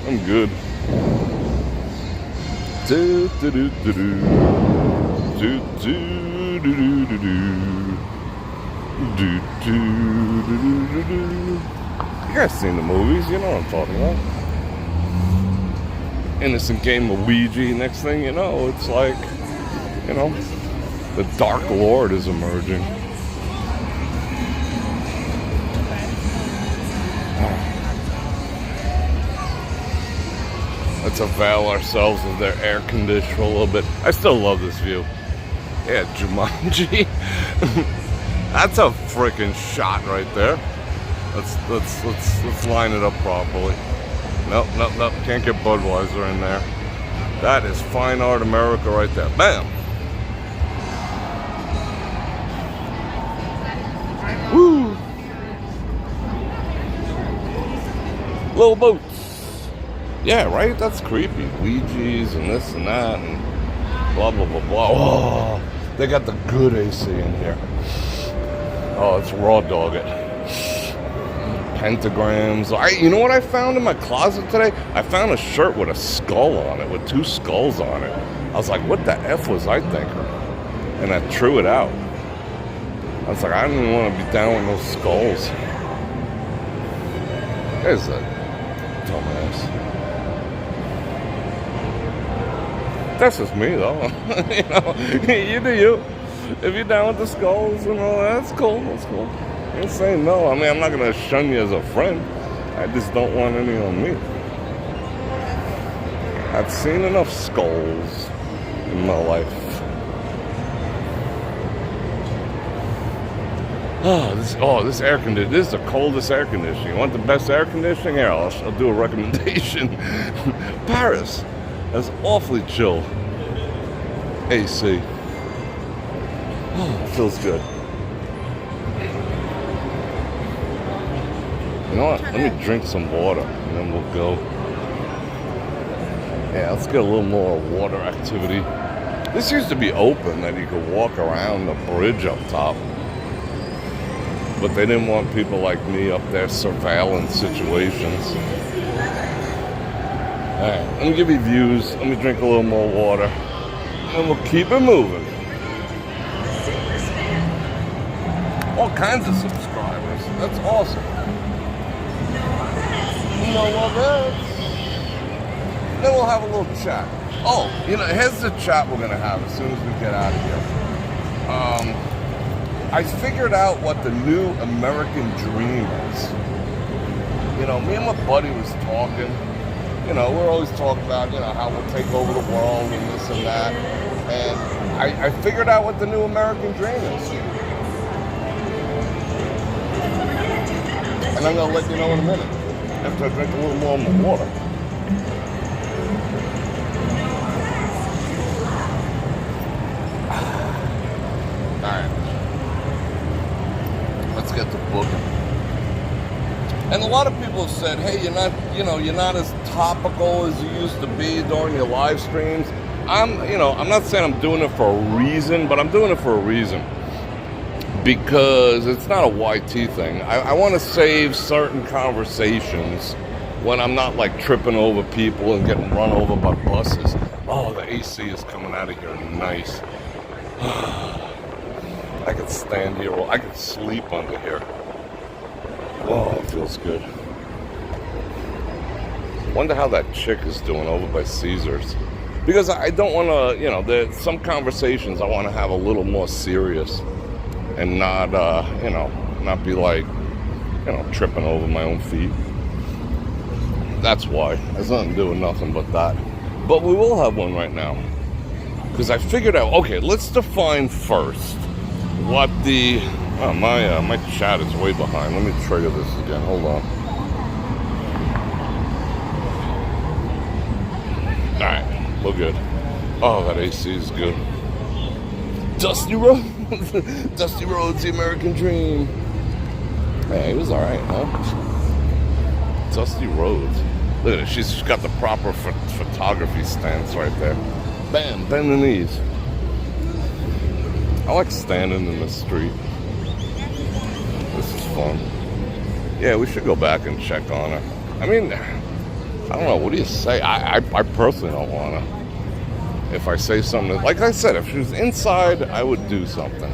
I'm good. Do do do do do do do do do do do do do. You guys seen the movies, you know what I'm talking about. Innocent game of Ouija, next thing you know, it's like, you know, the Dark Lord is emerging. Let's avail ourselves of their air conditioner a little bit. I still love this view. Yeah, Jumanji. That's a freaking shot right there. Let's line it up properly. Nope. Can't get Budweiser in there. That is fine art America right there. Bam. Woo. Little boats. Yeah, right? That's creepy. Ouija's and this and that and blah, blah, blah, blah. Oh, they got the good AC in here. Oh, it's raw dog it. Pentagrams. You know what I found in my closet today? I found a shirt with a skull on it, with 2 skulls on it. I was like, what the F was I thinking? And I threw it out. I was like, I don't even want to be down with those skulls. There's a dumbass. That's just me, though. You know, you do you. If you're down with the skulls and all that, that's cool. That's cool. I ain't saying no. I mean, I'm not going to shun you as a friend. I just don't want any on me. I've seen enough skulls in my life. This air conditioning. This is the coldest air conditioning. You want the best air conditioning? Here, I'll do a recommendation. Paris. That's awfully chill. AC. Oh, feels good. You know what? Let me drink some water and then we'll go. Yeah, let's get a little more water activity. This used to be open that you could walk around the bridge up top. But they didn't want people like me up there surveilling situations. Alright, let me give you views. Let me drink a little more water. And we'll keep it moving. All kinds of subscribers. That's awesome. know what else. Then we'll have a little chat. Oh, here's the chat we're gonna have as soon as we get out of here. I figured out what the new American dream is. Me and my buddy was talking. We're always talking about, how we'll take over the world and this and that. And I figured out what the new American dream is. And I'm gonna let you know in a minute, after I drink a little more of my water. Alright. Let's get to booking. And a lot of people have said, hey, you're not as topical as you used to be during your live streams. I'm not saying I'm doing it for a reason, but I'm doing it for a reason. Because it's not a YT thing. I want to save certain conversations when I'm not like tripping over people and getting run over by buses. Oh, the AC is coming out of here nice. I could stand here, or I could sleep under here. Oh, it feels good. Wonder how that chick is doing over by Caesars. Because I don't want to, there's some conversations I want to have a little more serious and not, not be like, tripping over my own feet. That's why. It has nothing to do with nothing but that. But we will have one right now. Because I figured out, okay, let's define first what the... Oh, my chat is way behind. Let me trigger this again. Hold on. Alright, we're good. Oh, that AC is good. Dusty Road. Dusty Road's the American dream. Yeah, he was alright, huh? Dusty Roads. Look at it. She's got the proper photography stance right there. Bam, bend the knees. I like standing in the street. This is fun. Yeah, we should go back and check on her. I mean, I don't know. What do you say? I personally don't want to. If I say something, like I said, if she was inside, I would do something.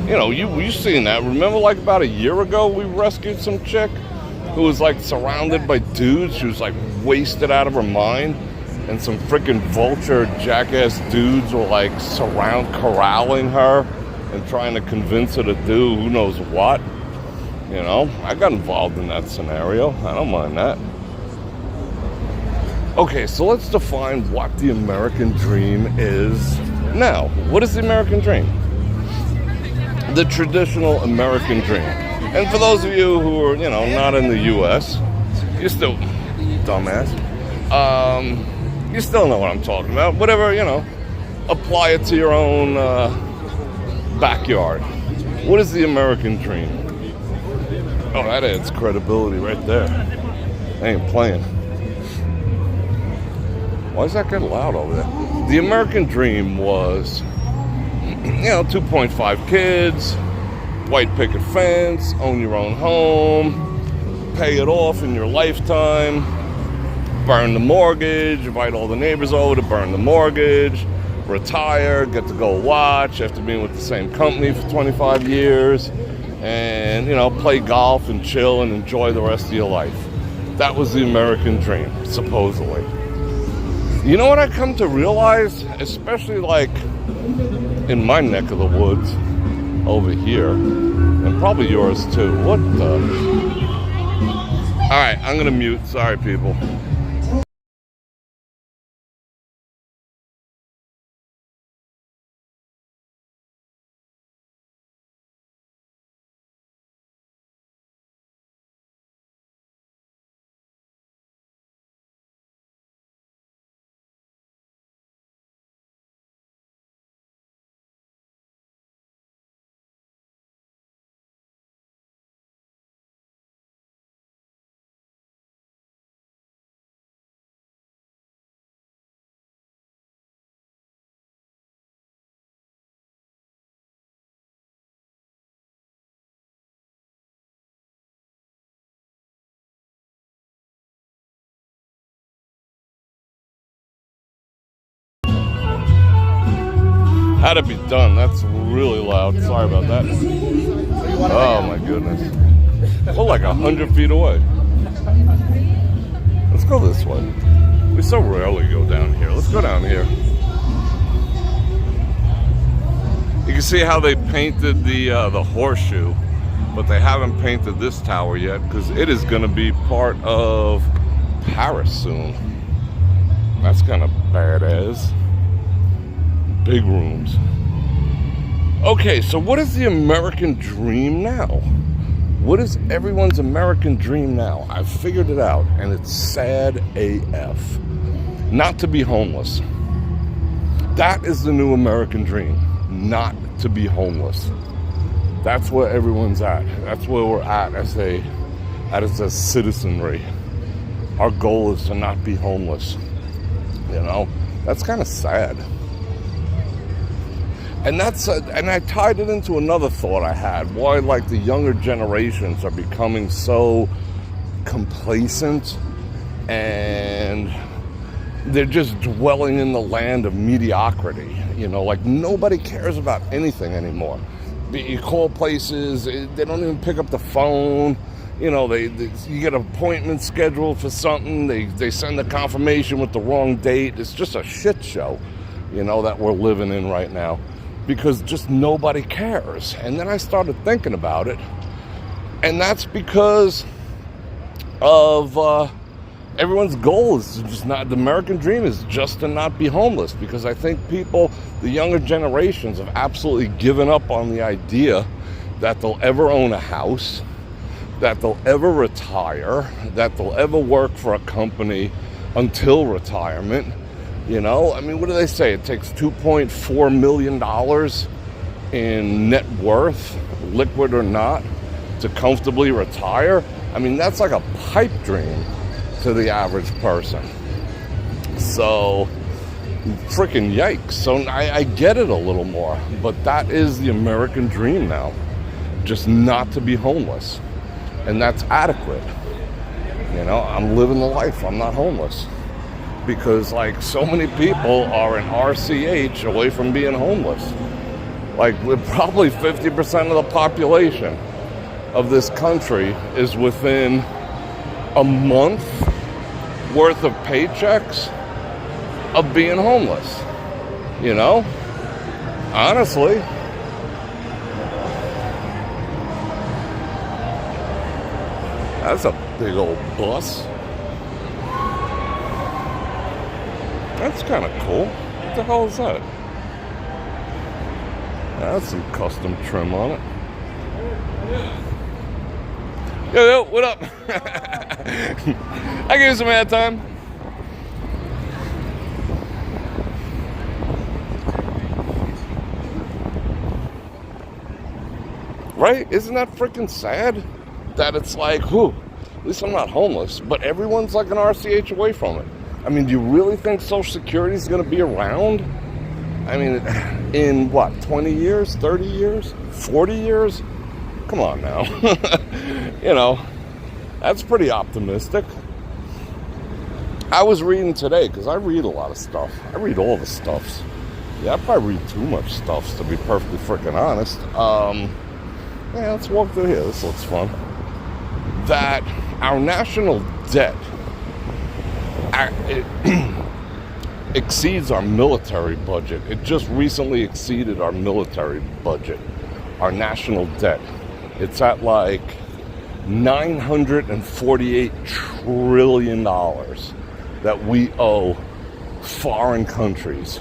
You've seen that. Remember, like about a year ago, we rescued some chick who was like surrounded by dudes. She was like wasted out of her mind. And some freaking vulture jackass dudes were like corralling her and trying to convince her to do who knows what. I got involved in that scenario. I don't mind that. Okay, so let's define what the American dream is now. What is the American dream? The traditional American dream. And for those of you who are, not in the U.S., you're still dumbass. You still know what I'm talking about. Whatever, apply it to your own backyard. What is the American dream? Oh, that adds credibility right there. I ain't playing. Why is that getting loud over there? The American dream was, 2.5 kids, white picket fence, own your own home, pay it off in your lifetime, burn the mortgage, invite all the neighbors over to burn the mortgage, retire, get to go watch after being with the same company for 25 years, and, play golf and chill and enjoy the rest of your life. That was the American dream, supposedly. You know what I come to realize, especially like in my neck of the woods over here, and probably yours too. What the? All right, I'm gonna mute. Sorry, people. Had to be done. That's really loud. Sorry about that. Oh my goodness. We're like 100 feet away. Let's go this way. We so rarely go down here. Let's go down here. You can see how they painted the horseshoe, but they haven't painted this tower yet because it is going to be part of Paris soon. That's kind of badass. Big rooms. Okay, so what is the American dream now? What is everyone's American dream now? I've figured it out, and it's sad AF. Not to be homeless. That is the new American dream. Not to be homeless. That's where everyone's at. That's where we're at as a citizenry. Our goal is to not be homeless. You know, that's kind of sad. And and I tied it into another thought I had. Why, like, the younger generations are becoming so complacent and they're just dwelling in the land of mediocrity. You know, like, nobody cares about anything anymore. You call places, they don't even pick up the phone. You know, you get an appointment scheduled for something, they send the confirmation with the wrong date. It's just a shit show, you know, that we're living in right now. Because just nobody cares. And then I started thinking about it. And that's because of everyone's goal is to just not, the American dream is just to not be homeless. Because I think people, the younger generations, have absolutely given up on the idea that they'll ever own a house, that they'll ever retire, that they'll ever work for a company until retirement. You know, I mean, what do they say? It takes $2.4 million in net worth, liquid or not, to comfortably retire. I mean, that's like a pipe dream to the average person. So, freaking yikes. So I get it a little more, but that is the American dream now. Just not to be homeless. And that's adequate. You know, I'm living the life. I'm not homeless. Because, like, so many people are an RCH away from being homeless. Like, probably 50% of the population of this country is within a month worth of paychecks of being homeless. You know? Honestly. That's a big old bus. That's kind of cool. What the hell is that? That's some custom trim on it. Yo, what up? I give you some ad time. Right? Isn't that freaking sad? That it's like, whew, at least I'm not homeless, but everyone's like an RCH away from it. I mean, do you really think Social Security is going to be around? I mean, in what, 20 years, 30 years, 40 years? Come on now. You know, that's pretty optimistic. I was reading today, because I read a lot of stuff. I read all the stuffs. Yeah, I probably read too much stuffs, to be perfectly freaking honest. Yeah, let's walk through here. This looks fun. That our national debt exceeds our military budget. It just recently exceeded our military budget, our national debt. It's at like $948 trillion that we owe foreign countries.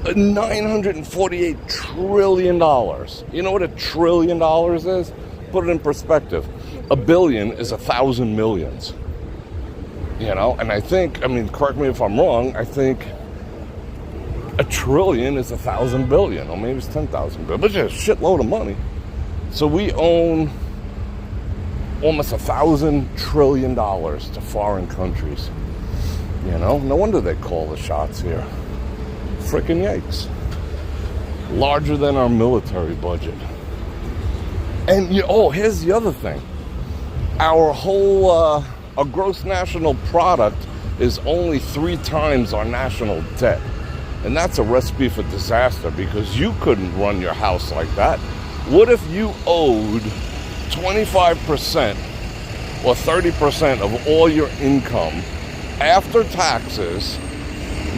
$948 trillion. You know what $1 trillion is? Put it in perspective. A billion is 1,000 millions. You know, and I think, I mean, correct me if I'm wrong, I think $1 trillion is 1,000 billion, or maybe it's 10,000 billion, but it's just a shitload of money. So we own almost $1,000 trillion to foreign countries. You know, no wonder they call the shots here. Frickin' yikes. Larger than our military budget. And, here's the other thing. Our whole, our gross national product is only 3 times our national debt. And that's a recipe for disaster, because you couldn't run your house like that. What if you owed 25% or 30% of all your income after taxes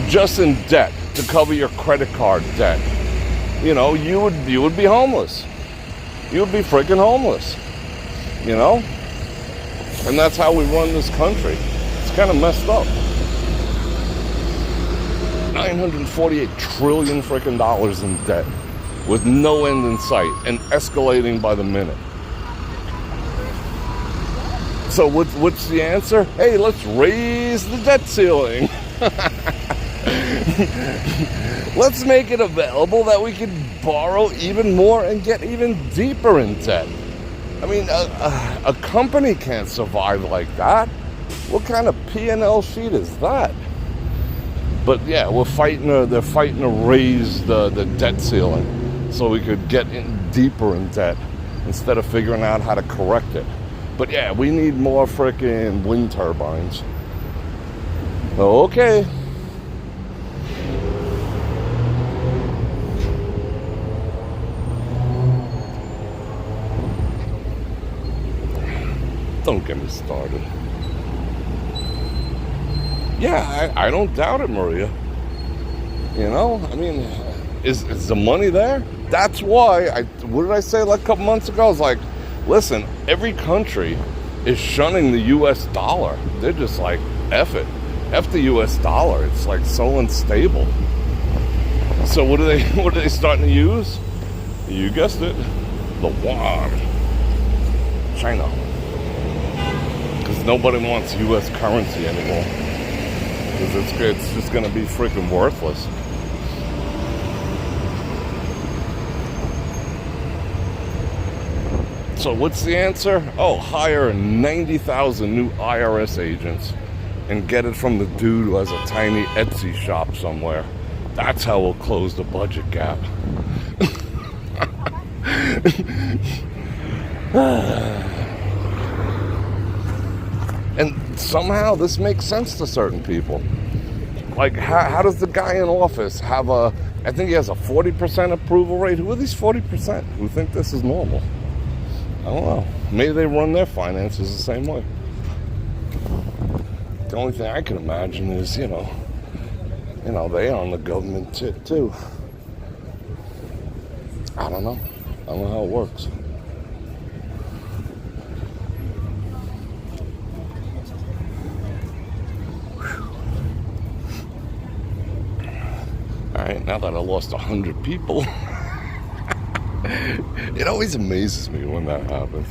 just in debt to cover your credit card debt, you know, you would be homeless. You would be freaking homeless, you know? And that's how we run this country. It's kind of messed up. $948 trillion freaking dollars in debt with no end in sight and escalating by the minute. So what's the answer? Hey, let's raise the debt ceiling. Let's make it available that we can borrow even more and get even deeper in debt. I mean, a company can't survive like that. What kind of P&L sheet is that? But yeah, they're fighting to raise the debt ceiling so we could get in deeper in debt instead of figuring out how to correct it. But yeah, we need more freaking wind turbines. Okay. Don't get me started. Yeah, I don't doubt it, Maria. You know, I mean, is the money there? That's why, what did I say like a couple months ago? I was like, listen, every country is shunning the US dollar. They're just like, F it. F the US dollar. It's like so unstable. So what are they starting to use? You guessed it. The yuan. China. Because nobody wants US currency anymore. Because it's just going to be freaking worthless. So what's the answer? Oh, hire 90,000 new IRS agents and get it from the dude who has a tiny Etsy shop somewhere. That's how we'll close the budget gap. And somehow this makes sense to certain people. Like, how does the guy in office have I think he has a 40% approval rate? Who are these 40% who think this is normal? I don't know. Maybe they run their finances the same way. The only thing I can imagine is, you know, they own the government too. I don't know. I don't know how it works. All right, now that I lost 100 people, it always amazes me when that happens.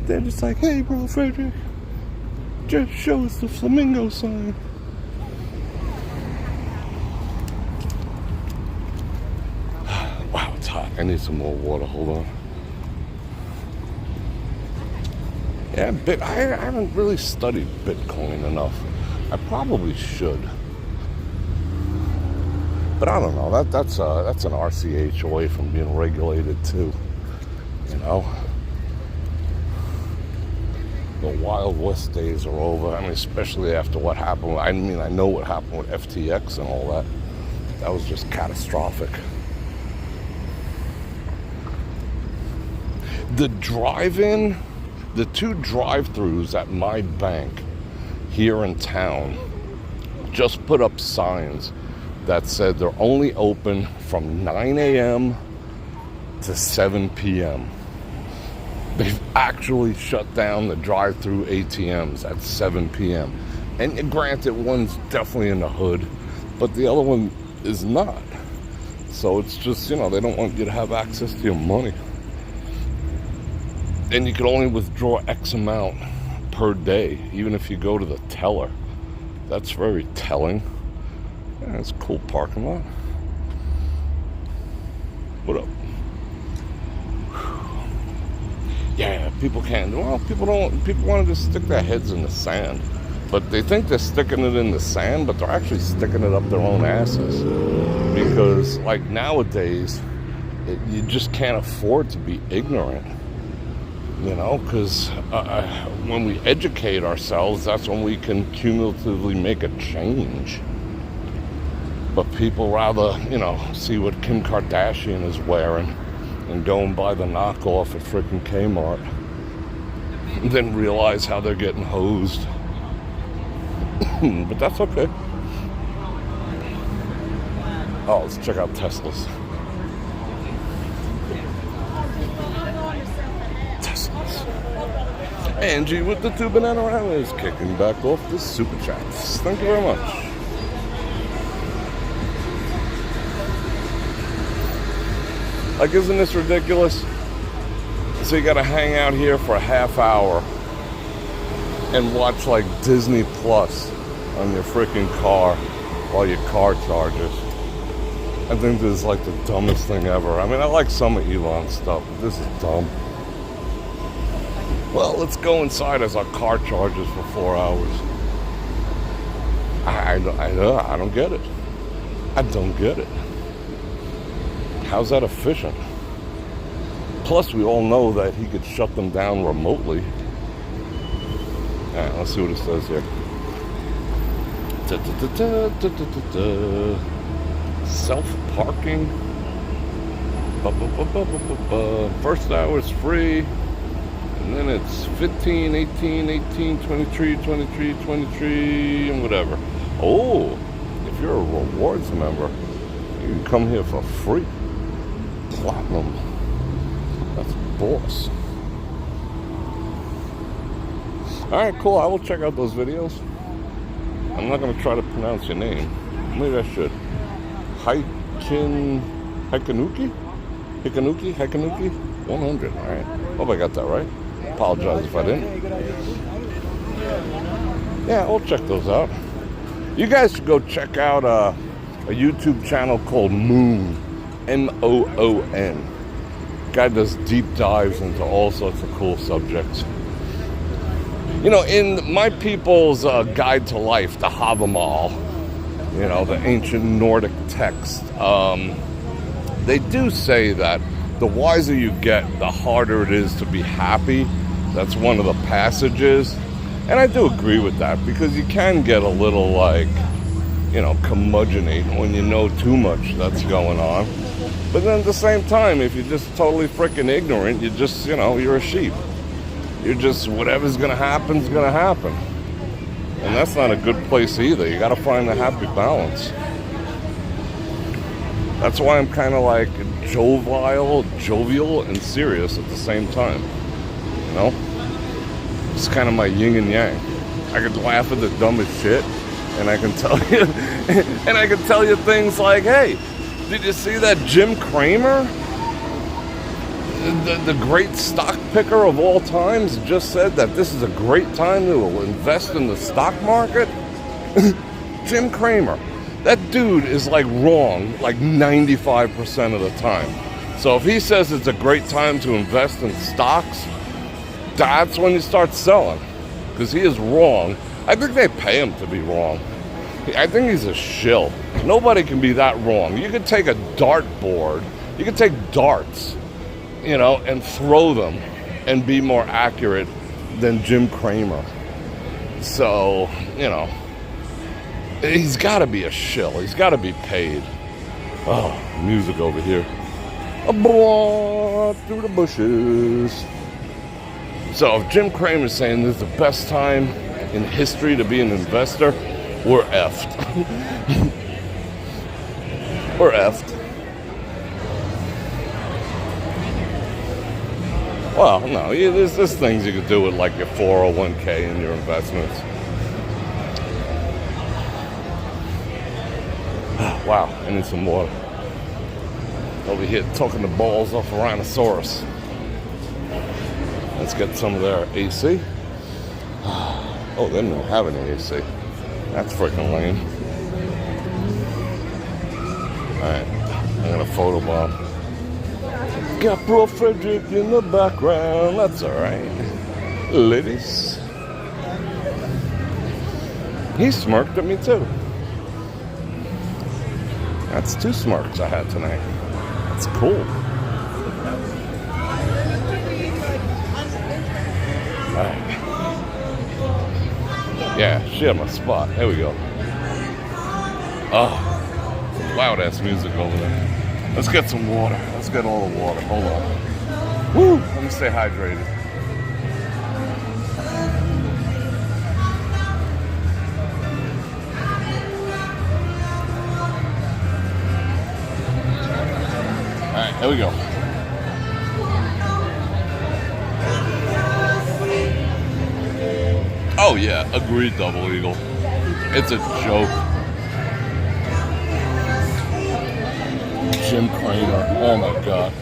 They're just like, hey, Bror Fredrik, just show us the flamingo sign. Wow, it's hot. I need some more water. Hold on. Yeah, I haven't really studied Bitcoin enough. I probably should. But I don't know. That's an RCH away from being regulated too. You know? The Wild West days are over. I mean, especially after what happened. I mean, I know what happened with FTX and all that. That was just catastrophic. The drive-in, the two drive-thrus at my bank here in town just put up signs that said they're only open from 9 a.m. to 7 p.m. They've actually shut down the drive-through ATMs at 7 p.m. And granted, one's definitely in the hood, but the other one is not. So it's just, you know, they don't want you to have access to your money. And you can only withdraw X amount per day, even if you go to the teller. That's very telling. Yeah, it's a cool parking lot. What up? Yeah, people can't. Well, people want to just stick their heads in the sand. But they think they're sticking it in the sand, but they're actually sticking it up their own asses. Because, like, nowadays, you just can't afford to be ignorant. You know, because when we educate ourselves, that's when we can cumulatively make a change. But people rather, you know, see what Kim Kardashian is wearing and go and buy the knockoff at frickin' Kmart. And then realize how they're getting hosed. But that's okay. Oh, let's check out Teslas. Angie with the 2 banana is kicking back off the super chats. Thank you very much. Like, isn't this ridiculous? So you gotta hang out here for a half hour and watch like Disney Plus on your freaking car while your car charges. I think this is like the dumbest thing ever. I mean, I like some of Elon's stuff, but this is dumb. Well, let's go inside as our car charges for 4 hours. I don't get it. I don't get it. How's that efficient? Plus, we all know that he could shut them down remotely. All right, let's see what it says here. Self-parking. First hour is free. And then it's 15, 18, 18, 23, 23, 23, and whatever. Oh, if you're a rewards member, you can come here for free. Platinum. That's boss. Alright, cool. I will check out those videos. I'm not going to try to pronounce your name. Maybe I should. Hikanuki? 100. Alright. Hope I got that right. Apologize if I didn't. Yeah, I'll check those out. You guys should go check out a YouTube channel called Moon. M-O-O-N. Guy does deep dives into all sorts of cool subjects. You know, in My People's Guide to Life, the Havamal, you know, the ancient Nordic text, they do say that the wiser you get, the harder it is to be happy. That's one of the passages. And I do agree with that, because you can get a little, like, you know, curmudgeon-y when you know too much that's going on. But then at the same time, if you're just totally freaking ignorant, you just, you know, you're a sheep. You're just, whatever's going to happen is going to happen. And that's not a good place either. You got to find a happy balance. That's why I'm kind of like jovial, and serious at the same time. You know? It's kind of my yin and yang. I could laugh at the dumbest shit, and I can tell you, and I can tell you things like, hey, did you see that Jim Cramer? The great stock picker of all times just said that this is a great time to invest in the stock market. Jim Cramer. That dude is like wrong like 95% of the time. So if he says it's a great time to invest in stocks, that's when you start selling. Because he is wrong. I think they pay him to be wrong. I think he's a shill. Nobody can be that wrong. You could take a dart board, you could take darts, you know, and throw them and be more accurate than Jim Cramer. So, you know, he's got to be a shill. He's got to be paid. Oh, music over here. A blah, through the bushes. So if Jim Cramer's saying this is the best time in history to be an investor, we're effed. We're effed. Well, no, there's things you could do with like your 401k and your investments. Wow, I need some water. Over here talking the balls off a rhinoceros. Let's get some of their AC. Oh, they don't have any AC. That's freaking lame. Alright, I'm gonna photobomb. Got Bror Fredrik in the background. That's alright. Ladies. He smirked at me too. That's 2 smirks I had tonight. That's cool. Alright. Yeah, she had my spot. There we go. Oh, some loud ass music over there. Let's get some water. Let's get all the water. Hold on. Woo! Let me stay hydrated. Alright, here we go. Oh yeah, agreed, Double Eagle. It's a joke. Jim Cramer, oh my god.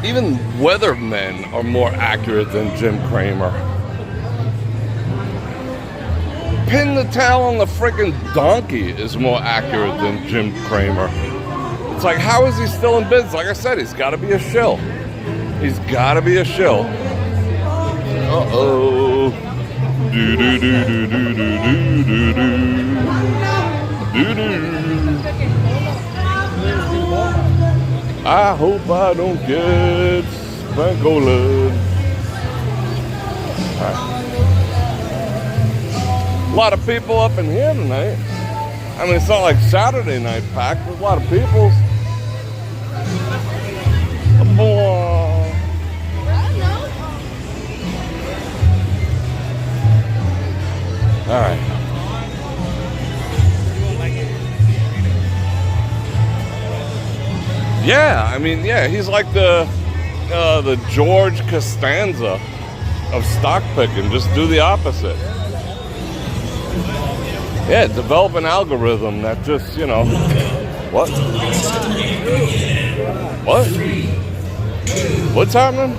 Even weathermen are more accurate than Jim Cramer. Pin the tail on the freaking donkey is more accurate than Jim Cramer. It's like, how is he still in business? Like I said, he's got to be a shill. He's got to be a shill. Uh-oh. Do-do-do-do-do-do-do-do-do. Do-do. I hope I don't get spankoled. All right. A lot of people up in here tonight. I mean, it's not like Saturday night packed. There's a lot of people. All right. Yeah, I mean, yeah, he's like the George Costanza of stock picking. Just do the opposite. Yeah, develop an algorithm that just, you know, what? What? What's happening?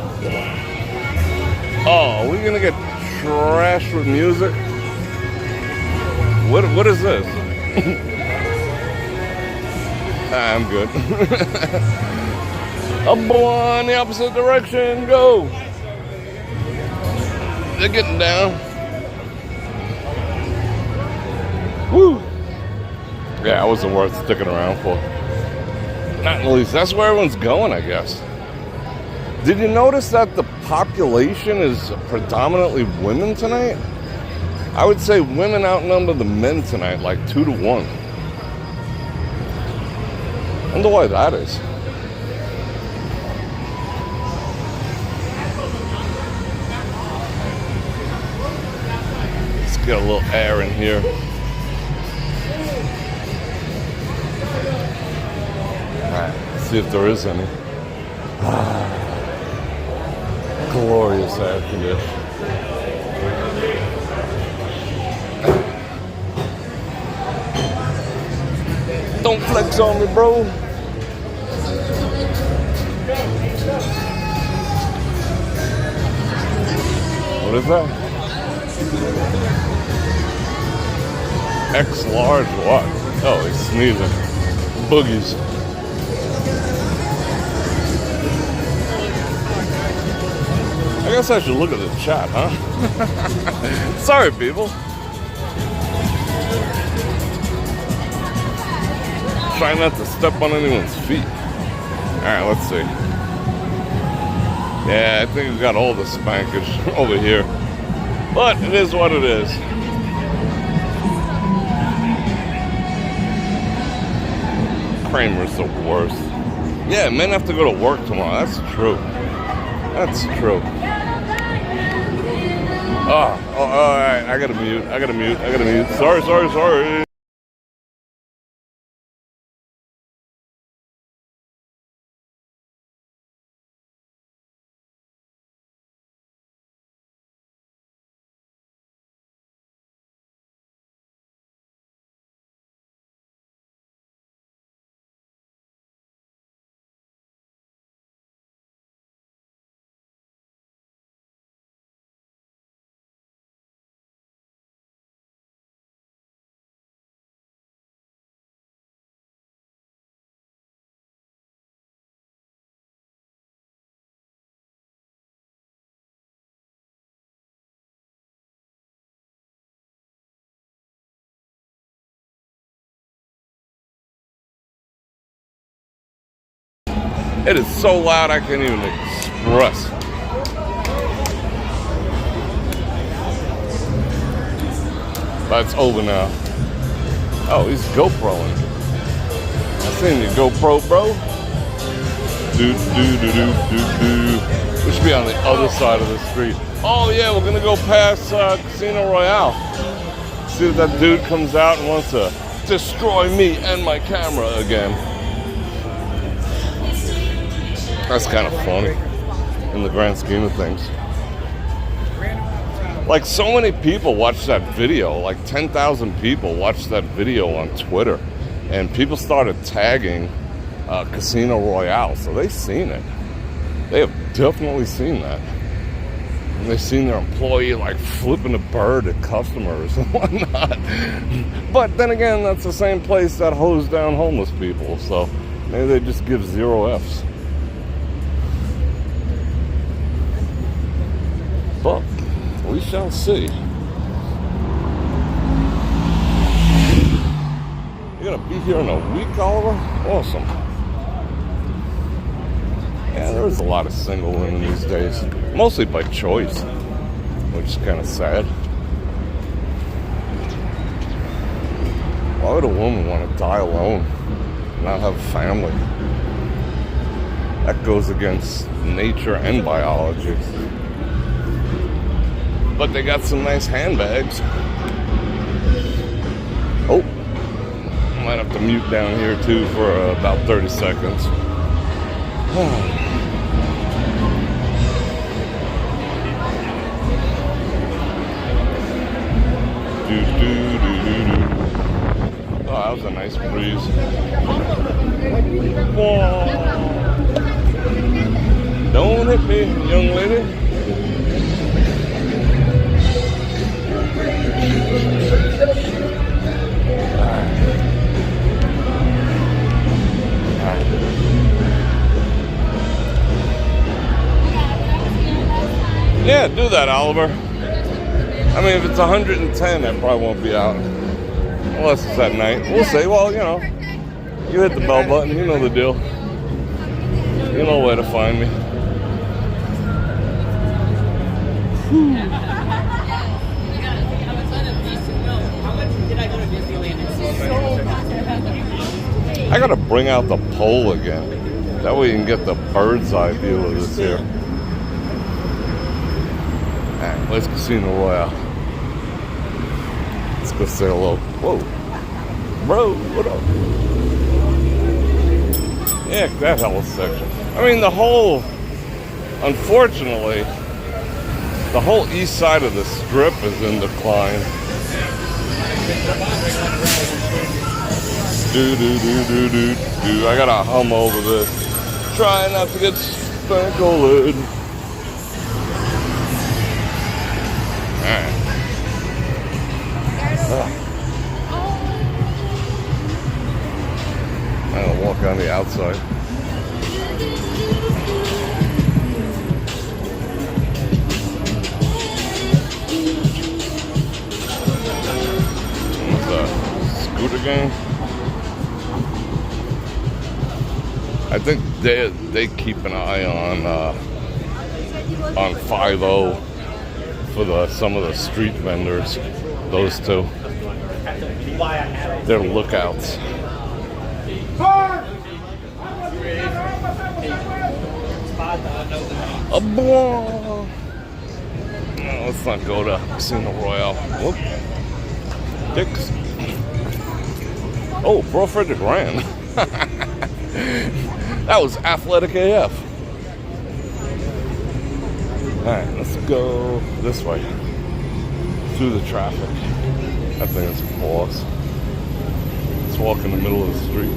Oh, are we gonna get trashed with music? What is this? I'm good. Up on the opposite direction, go. They're getting down. Woo! Yeah, it wasn't worth sticking around for. Not at least. That's where everyone's going, I guess. Did you notice that the population is predominantly women tonight? I would say women outnumber the men tonight, like 2 to 1. I wonder why that is. Let's get a little air in here. Alright, let's see if there is any. Glorious air conditioning. Don't flex on me, bro. What is that? X large what? Oh, he's sneezing. Boogies. I guess I should look at the chat, huh? Sorry, people. Try not to step on anyone's feet. Alright, let's see. Yeah, I think we got all the spankage over here. But it is what it is. Kramer's the worst. Yeah, men have to go to work tomorrow. That's true. That's true. Oh, alright. I gotta mute. Sorry. It is so loud I can't even express. That's over now. Oh, he's GoProing. I seen you, GoPro, bro. We should be on the other side of the street. Oh yeah, we're gonna go past Casino Royale. See if that dude comes out and wants to destroy me and my camera again. That's kind of funny in the grand scheme of things. Like, so many people watched that video, like 10,000 people watched that video on Twitter, and people started tagging Casino Royale, so they've seen it. They have definitely seen that. And they've seen their employee like flipping a bird at customers and whatnot. But then again, that's the same place that hose down homeless people, so maybe they just give 0 Fs. But we shall see. You're gonna be here in a week, Oliver? Awesome. Yeah, there's a lot of single women these days. Mostly by choice, which is kind of sad. Why would a woman want to die alone and not have a family? That goes against nature and biology. But they got some nice handbags. Oh, might have to mute down here too for about 30 seconds. Oh, that was a nice breeze. Whoa. Don't hit me, young lady. Yeah, do that, Oliver. I mean, if it's 110, I probably won't be out. Unless it's at night. We'll see. Well, you know, you hit the bell button. You know the deal. You know where to find me. I gotta bring out the pole again. That way you can get the bird's eye view of this here. Alright, let's Casino Royale. Let's go say hello. Whoa. Bro, what up? Yeah, that hell section. I mean, the whole, unfortunately, the whole east side of the strip is in decline. I gotta hum over this. Try not to get spankled. Alright. I'm gonna walk on the outside. What's that? Scooter gang? I think they keep an eye on 5-0 for some of the street vendors. Those two, they're lookouts. No, let's not go to Casino Royale. Whoop. Dicks. Oh, Bror Fredrik ran. That was athletic AF. Alright, let's go this way. Through the traffic. That thing is a boss. Let's walk in the middle of the street.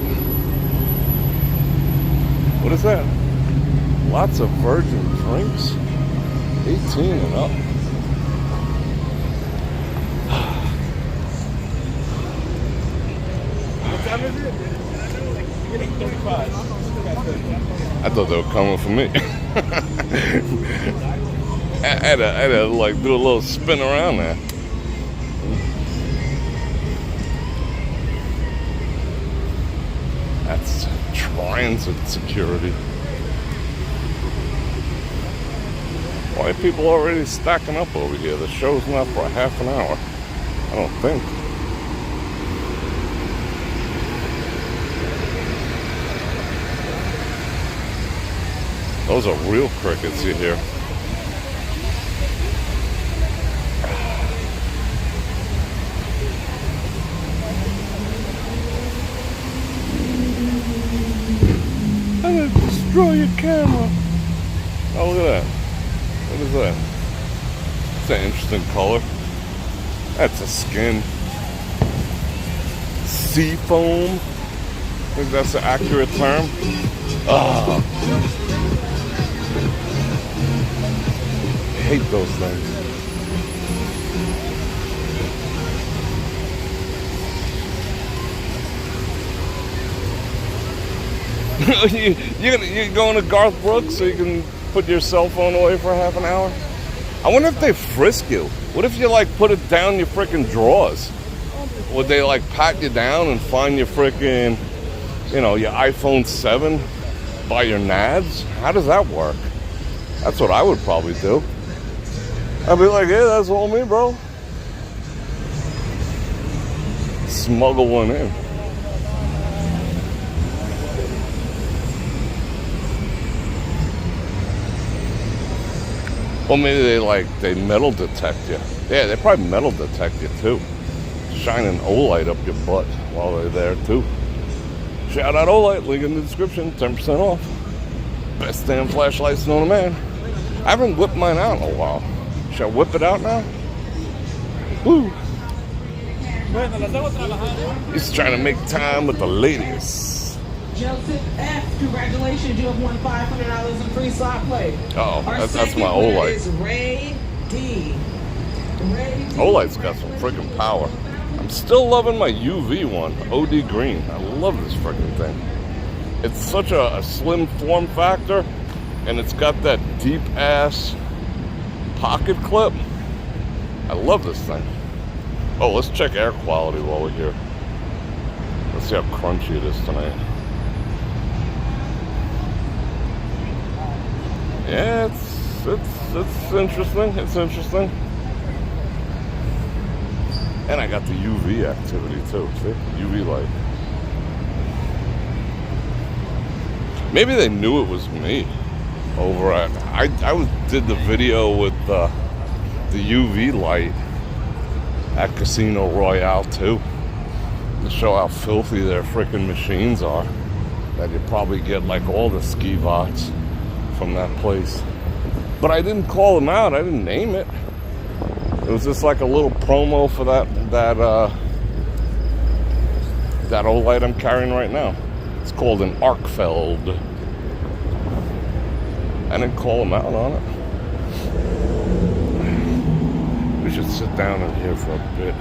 What is that? Lots of virgin drinks. 18 and up. What time is it? 35. I thought they were coming for me. I had to like do a little spin around there. That's transit security. Why are people already stacking up over here? The show's not for a half an hour. I don't think. Those are real crickets you hear. I'm gonna destroy your camera. Oh, look at that. What is that? It's an interesting color. That's a skin. Sea foam. I think that's the accurate term. Ah. I hate those things. You're going to Garth Brooks so you can put your cell phone away for half an hour? I wonder if they frisk you. What if you like put it down your freaking drawers? Would they like pat you down and find your freaking, you know, your iPhone 7 by your nads? How does that work? That's what I would probably do. I'd be like, yeah, that's all me, bro. Smuggle one in. Well, maybe they metal detect you. Yeah, they probably metal detect you too. Shine an Olight up your butt while they're there too. Shout out Olight, link in the description, 10% off. Best damn flashlights known to man. I haven't whipped mine out in a while. Should I whip it out now? Woo! He's trying to make time with the ladies. Joseph F., congratulations, you have won $500 in free slot play. Oh, Our that's my second winner Olight. is Ray D. Ray D. Olight's got some freaking power. I'm still loving my UV one, OD Green. I love this freaking thing. It's such a slim form factor, and it's got that deep ass pocket clip. I love this thing. Oh, let's check air quality while we're here. Let's see how crunchy it is tonight. Yeah, it's interesting. It's interesting. And I got the UV activity too. See? UV light. Maybe they knew it was me over at... I did the video with the UV light at Casino Royale too, to show how filthy their freaking machines are. That you probably get like all the ski vots from that place. But I didn't call them out. I didn't name it. It was just like a little promo for that Olight I'm carrying right now. It's called an Arkfeld. I didn't call them out on it. We should sit down in here for a bit.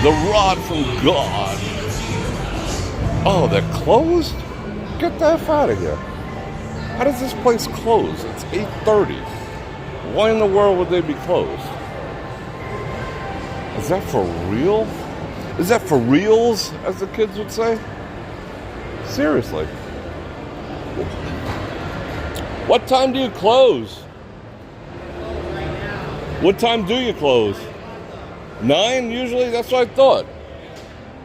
The rod from God. Oh, they're closed? Get the F out of here. How does this place close? It's 8:30. Why in the world would they be closed? Is that for real? Is that for reals, as the kids would say? Seriously. What time do you close? What time do you close? 9 usually? That's what I thought.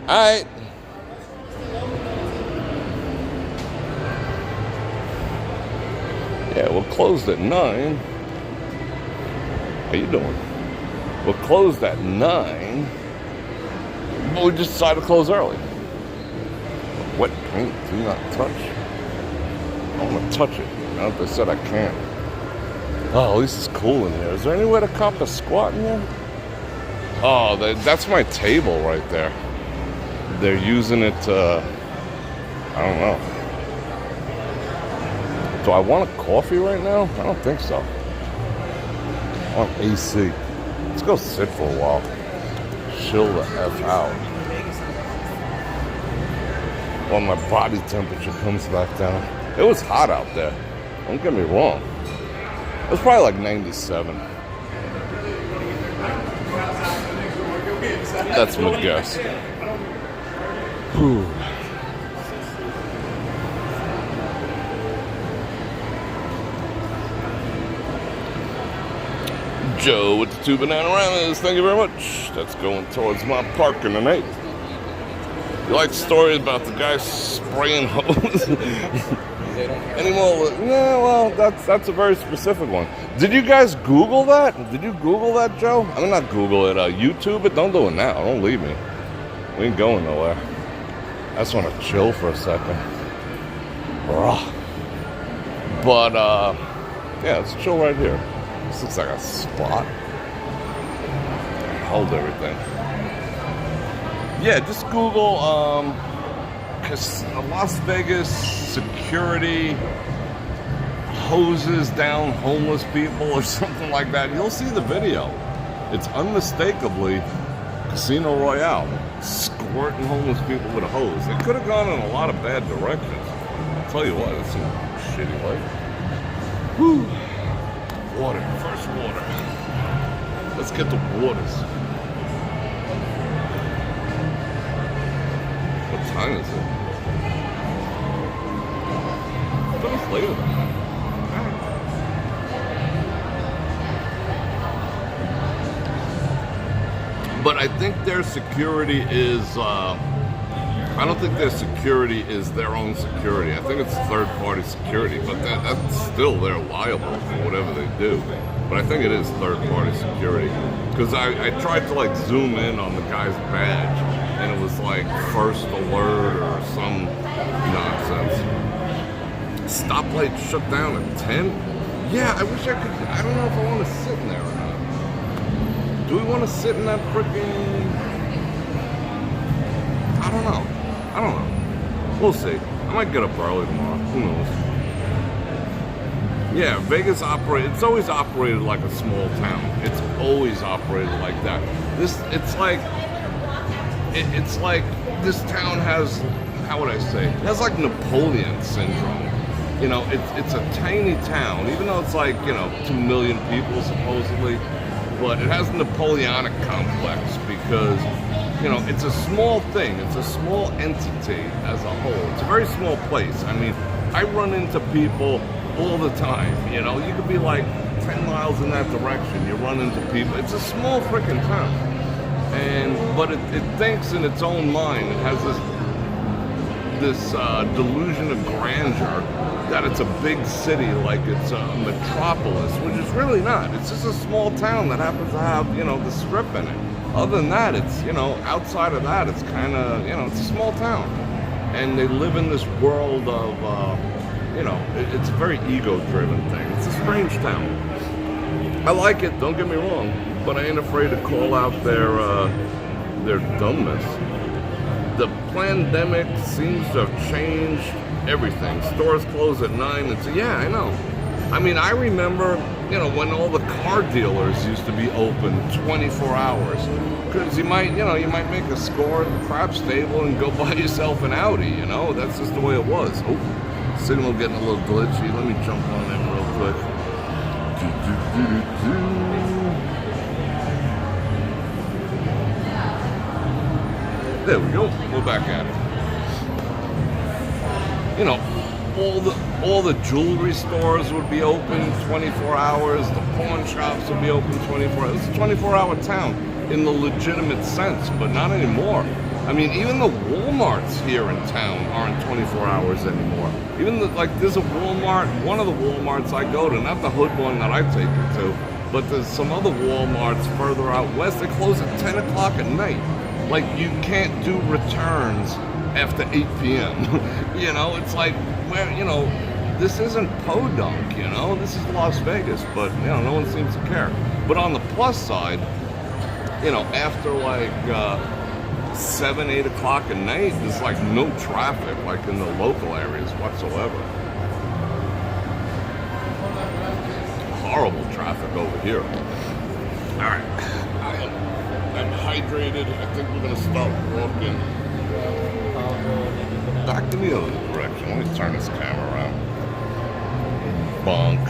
Alright. Yeah, we're closed at 9. How you doing? We're closed at 9. But we just decided to close early. Wet paint, do not touch. I want to touch it. Now that they said I can't. Oh, at least it's cool in here. Is there any way to cop a squat in here? Oh, that's my table right there. They're using it to... I don't know. Do I want a coffee right now? I don't think so. I want AC. Let's go sit for a while. Chill the F out. While my body temperature comes back down. It was hot out there. Don't get me wrong. It was probably like 97. That's my guess. Whew. Joe with the 2 Bananamas. Thank you very much. That's going towards my parking tonight. You like stories about the guy spraying hose? Any more? Yeah, well, that's a very specific one. Did you guys Google that? Did you Google that, Joe? I mean, not Google it. YouTube it. Don't do it now. Don't leave me. We ain't going nowhere. I just want to chill for a second. But, yeah, let's chill right here. This looks like a spot. Hold everything. Yeah, just Google, Las Vegas security hoses down homeless people or something like that. You'll see the video. It's unmistakably Casino Royale. Squirting homeless people with a hose. It could have gone in a lot of bad directions. I'll tell you what, it's some shitty light. Whew. Water, first water. Let's get the waters. What time is it? I thought it's later than that. But I think their security is, I don't think their security is their own security. I think it's third-party security, but that's still, they're liable for whatever they do. But I think it is third-party security. Because I tried to, like, zoom in on the guy's badge, and it was, like, first alert or some nonsense. Stoplight shut down at 10? Yeah, I wish I could, I don't know if I want to sit in there or not. Do we want to sit in that freaking... I don't know. We'll see. I might get up early tomorrow. Who knows? Yeah, Vegas it's always operated like a small town. It's always operated like that. It's like this town has, how would I say? It has like Napoleon syndrome. You know, it's a tiny town, even though it's like, 2 million people supposedly. But it has a Napoleonic complex because, it's a small thing. It's a small entity as a whole. It's a very small place. I mean, I run into people all the time. You could be like 10 miles in that direction. You run into people. It's a small freaking town. But it thinks in its own mind. It has this delusion of grandeur that it's a big city, like it's a metropolis, which is really not. It's just a small town that happens to have, the strip in it. Other than that, it's, outside of that, it's kind of, it's a small town. And they live in this world of, it's a very ego-driven thing. It's a strange town. I like it, don't get me wrong, but I ain't afraid to call out their dumbness. The pandemic seems to have changed everything. Stores close at 9. Yeah, I know. I mean, I remember, when all the car dealers used to be open 24 hours. Because you might make a score at the crap stable and go buy yourself an Audi, That's just the way it was. Oh, signal getting a little glitchy. Let me jump on in real quick. There we go. We're back at it. All the jewelry stores would be open 24 hours. The pawn shops would be open 24 hours. It's a 24-hour town in the legitimate sense, but not anymore. I mean, even the Walmarts here in town aren't 24 hours anymore. Even there's a Walmart, one of the Walmarts I go to, not the hood one that I take it to, but there's some other Walmarts further out west. They close at 10 o'clock at night. Like, you can't do returns after 8 p.m. It's like, this isn't Podunk, this is Las Vegas, but, no one seems to care. But on the plus side, after like 7, 8 o'clock at night, there's like no traffic, like in the local areas whatsoever. Horrible traffic over here. All right. I'm hydrated. I think we're going to start walking back in the other direction. Let me turn this camera around. Bonk.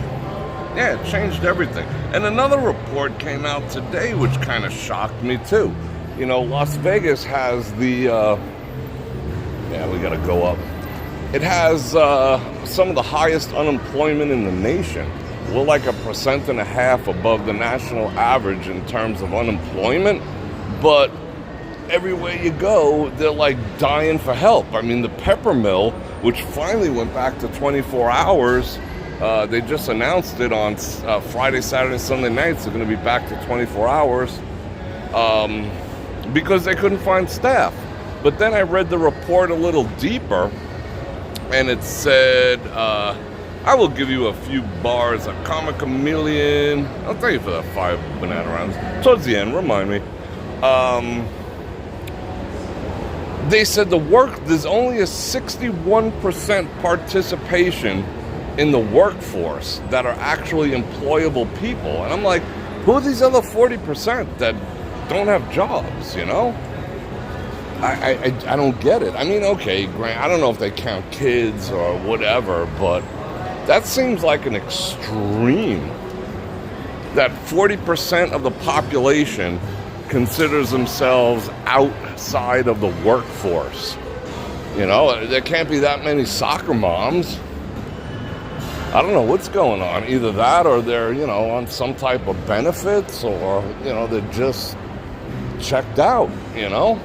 Yeah, it changed everything. And another report came out today which kind of shocked me too. Las Vegas has the, we got to go up. It has some of the highest unemployment in the nation. we're like 1.5% above the national average in terms of unemployment, but everywhere you go, they're like dying for help. I mean, the pepper mill, which finally went back to 24 hours, they just announced it on Friday, Saturday, Sunday nights. They're going to be back to 24 hours because they couldn't find staff. But then I read the report a little deeper, and it said, I will give you a few bars, a comic chameleon. I'll tell you for the 5 banana rounds. Towards the end, remind me. They said there's only a 61% participation in the workforce that are actually employable people. And I'm like, who are these other 40% that don't have jobs, you know? I don't get it. I mean, okay, Grant, I don't know if they count kids or whatever, but that seems like an extreme. That 40% of the population considers themselves outside of the workforce. You know, there can't be that many soccer moms. I don't know what's going on. Either that or they're, you know, on some type of benefits, or, you know, they're just checked out, you know?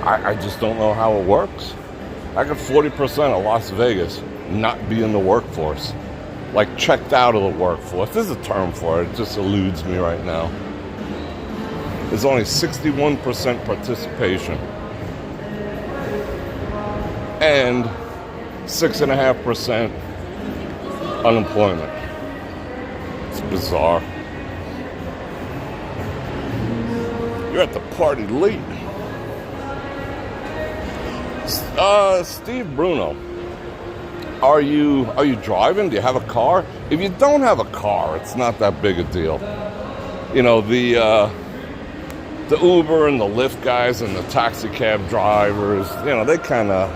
I just don't know how it works. I could 40% of Las Vegas not be in the workforce. Like checked out of the workforce. There's a term for it. It just eludes me right now. There's only 61% participation. And 6.5% unemployment. It's bizarre. You're at the party late. Steve Bruno, are you driving? Do you have a car? If you don't have a car, it's not that big a deal. You know, the Uber and the Lyft guys and the taxi cab drivers, you know, they kind of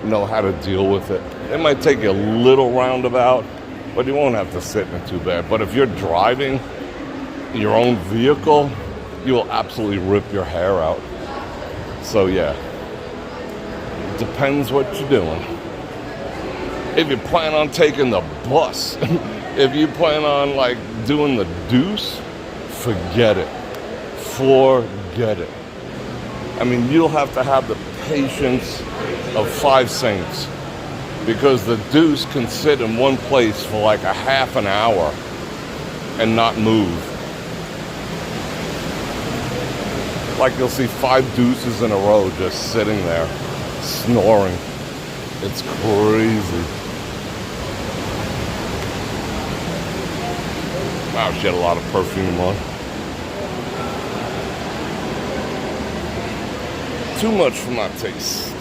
know how to deal with it. It might take you a little roundabout, but you won't have to sit in it too bad. But if you're driving your own vehicle, you will absolutely rip your hair out. So yeah, depends what you're doing. If you plan on taking the bus, if you plan on like doing the deuce, forget it. Forget it. I mean, you'll have to have the patience of 5 saints, because the deuce can sit in one place for like a half an hour and not move. Like you'll see 5 deuces in a row just sitting there, snoring. It's crazy. Wow, she had a lot of perfume on. Too much for my taste.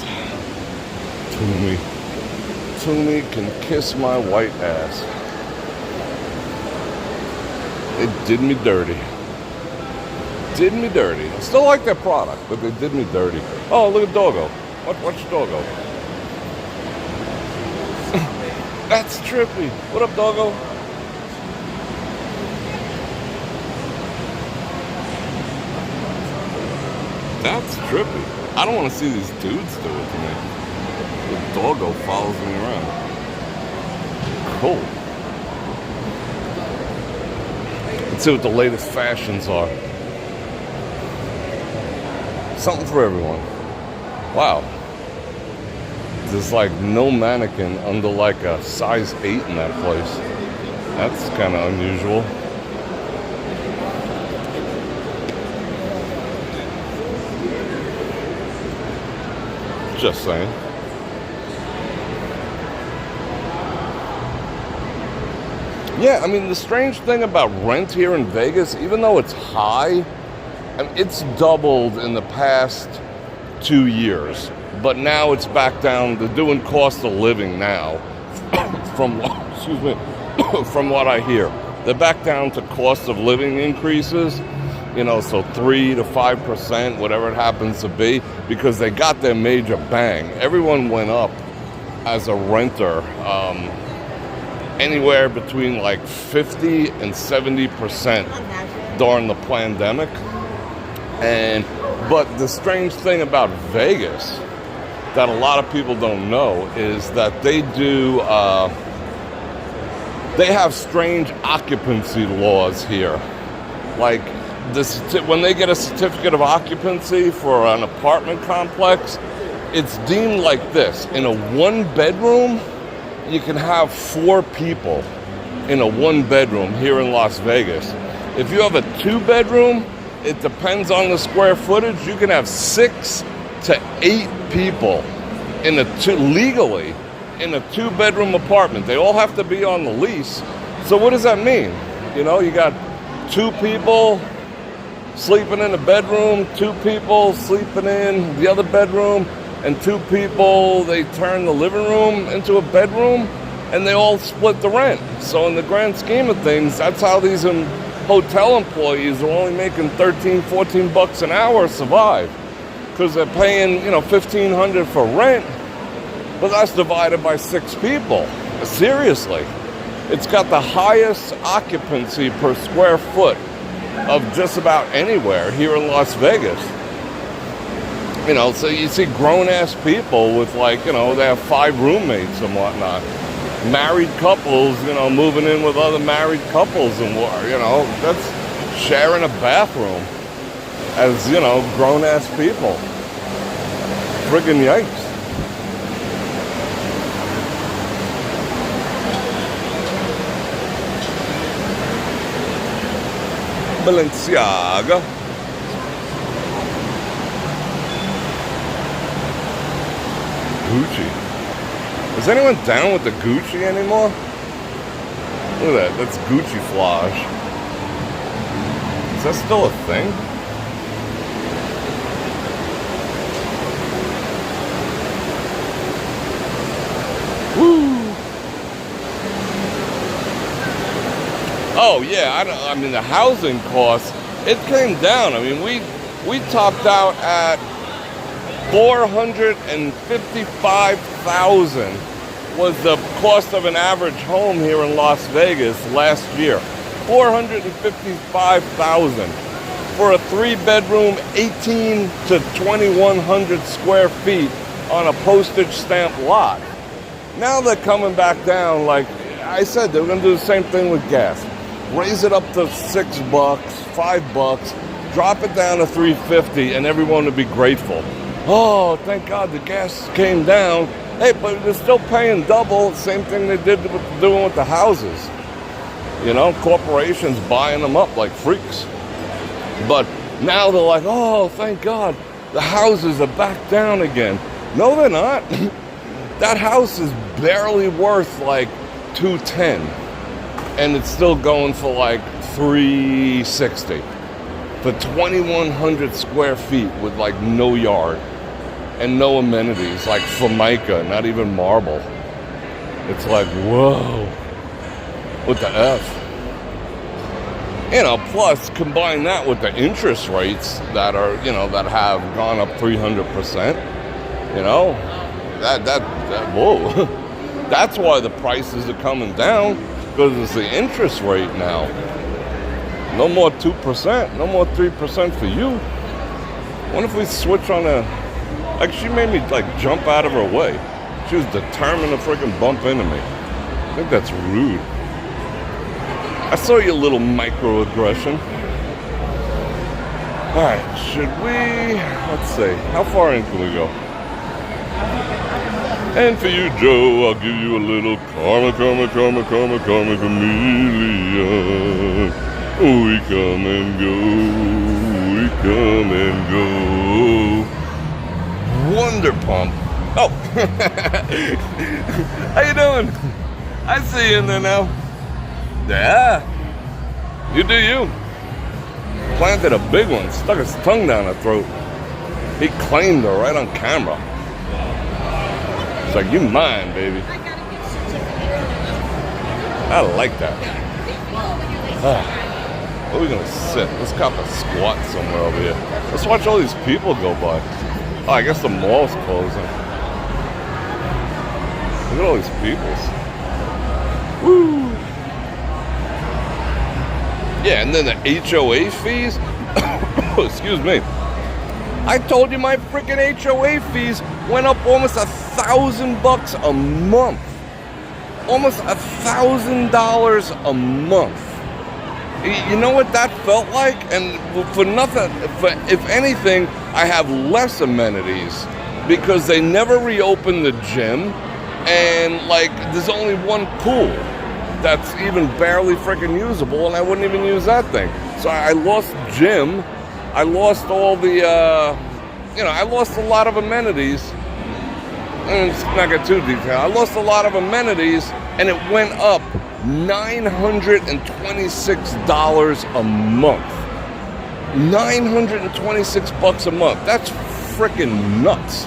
Toomey can kiss my white ass. It did me dirty. Did me dirty. I still like their product, but they did me dirty. Oh, look at Doggo. Watch Doggo. That's trippy. What up, Doggo? That's trippy. I don't want to see these dudes do it to me. The Doggo follows me around. Cool. Let's see what the latest fashions are. Something for everyone. Wow. There's like no mannequin under like a size 8 in that place. That's kind of unusual. Just saying. Yeah, I mean, the strange thing about rent here in Vegas, even though it's high, I mean, it's doubled in the past 2 years. But now it's back down. They're doing cost of living now. From what I hear. They're back down to cost of living increases. You know, so 3 to 5%, whatever it happens to be, because they got their major bang. Everyone went up as a renter anywhere between like 50 and 70% during the pandemic. But the strange thing about Vegas that a lot of people don't know is that they do they have strange occupancy laws here. Like, when they get a certificate of occupancy for an apartment complex, it's deemed like this. In a one-bedroom, you can have 4 people in a one-bedroom here in Las Vegas. If you have a 2-bedroom, it depends on the square footage. You can have 6 to 8 people legally in a 2-bedroom apartment. They all have to be on the lease. So what does that mean? You know, you got 2 people sleeping in a bedroom, 2 people sleeping in the other bedroom, and 2 people, they turn the living room into a bedroom, and they all split the rent. So in the grand scheme of things, that's how these hotel employees are only making 13, 14 bucks an hour survive. Because they're paying, $1,500 for rent, but that's divided by 6 people. Seriously. It's got the highest occupancy per square foot of just about anywhere here in Las Vegas. So you see grown-ass people with they have 5 roommates and whatnot. Married couples, moving in with other married couples and that's sharing a bathroom as, grown-ass people. Friggin' yikes. Balenciaga. Gucci. Is anyone down with the Gucci anymore? Look at that. That's Gucci flage. Is that still a thing? Woo! Oh yeah, I mean the housing costs, it came down. I mean we topped out at $455,000 was the cost of an average home here in Las Vegas last year. $455,000 for a 3-bedroom, 18 to 2,100 square feet on a postage stamp lot. Now they're coming back down. Like I said, they're going to do the same thing with gas. Raise it up to $6, $5, drop it down to $3.50, and everyone would be grateful. Oh, thank God the gas came down. Hey, but they're still paying double. Same thing they did doing with the houses. Corporations buying them up like freaks. But now they're like, oh, thank God the houses are back down again. No, they're not. That house is barely worth like $210, and it's still going for like $360 for 2,100 square feet with like no yard and no amenities, like Formica, not even marble. It's like, whoa, what the F? Plus combine that with the interest rates that are, that have gone up 300%, whoa. That's why the prices are coming down, because it's the interest rate now. No more 2%, no more 3% for you. What if we switch on she made me jump out of her way. She was determined to freaking bump into me. I think that's rude. I saw your little microaggression. Alright, should we, let's see, how far in can we go? And for you, Joe, I'll give you a little karma, chameleon. We come and go, we come and go. Wonder Pump. Oh, how you doing? I see you in there now. Yeah, you do you. Planted a big one, stuck his tongue down her throat. He claimed her right on camera. It's like, you mine, baby. I like that. Where are we gonna sit? Let's cop a squat somewhere over here. Let's watch all these people go by. Oh, I guess the mall's closing. Look at all these people. Woo! Yeah, and then the HOA fees. Excuse me. I told you my freaking HOA fees went up almost $1,000 a month. almost $1,000 a month. You know what that felt like? And for nothing, if anything, I have less amenities because they never reopened the gym, and like there's only one pool that's even barely freaking usable, and I wouldn't even use that thing. So I lost gym, I lost all the, I lost a lot of amenities. Let's not get too detailed. I lost a lot of amenities, and it went up $926 a month. $926 a month. That's freaking nuts.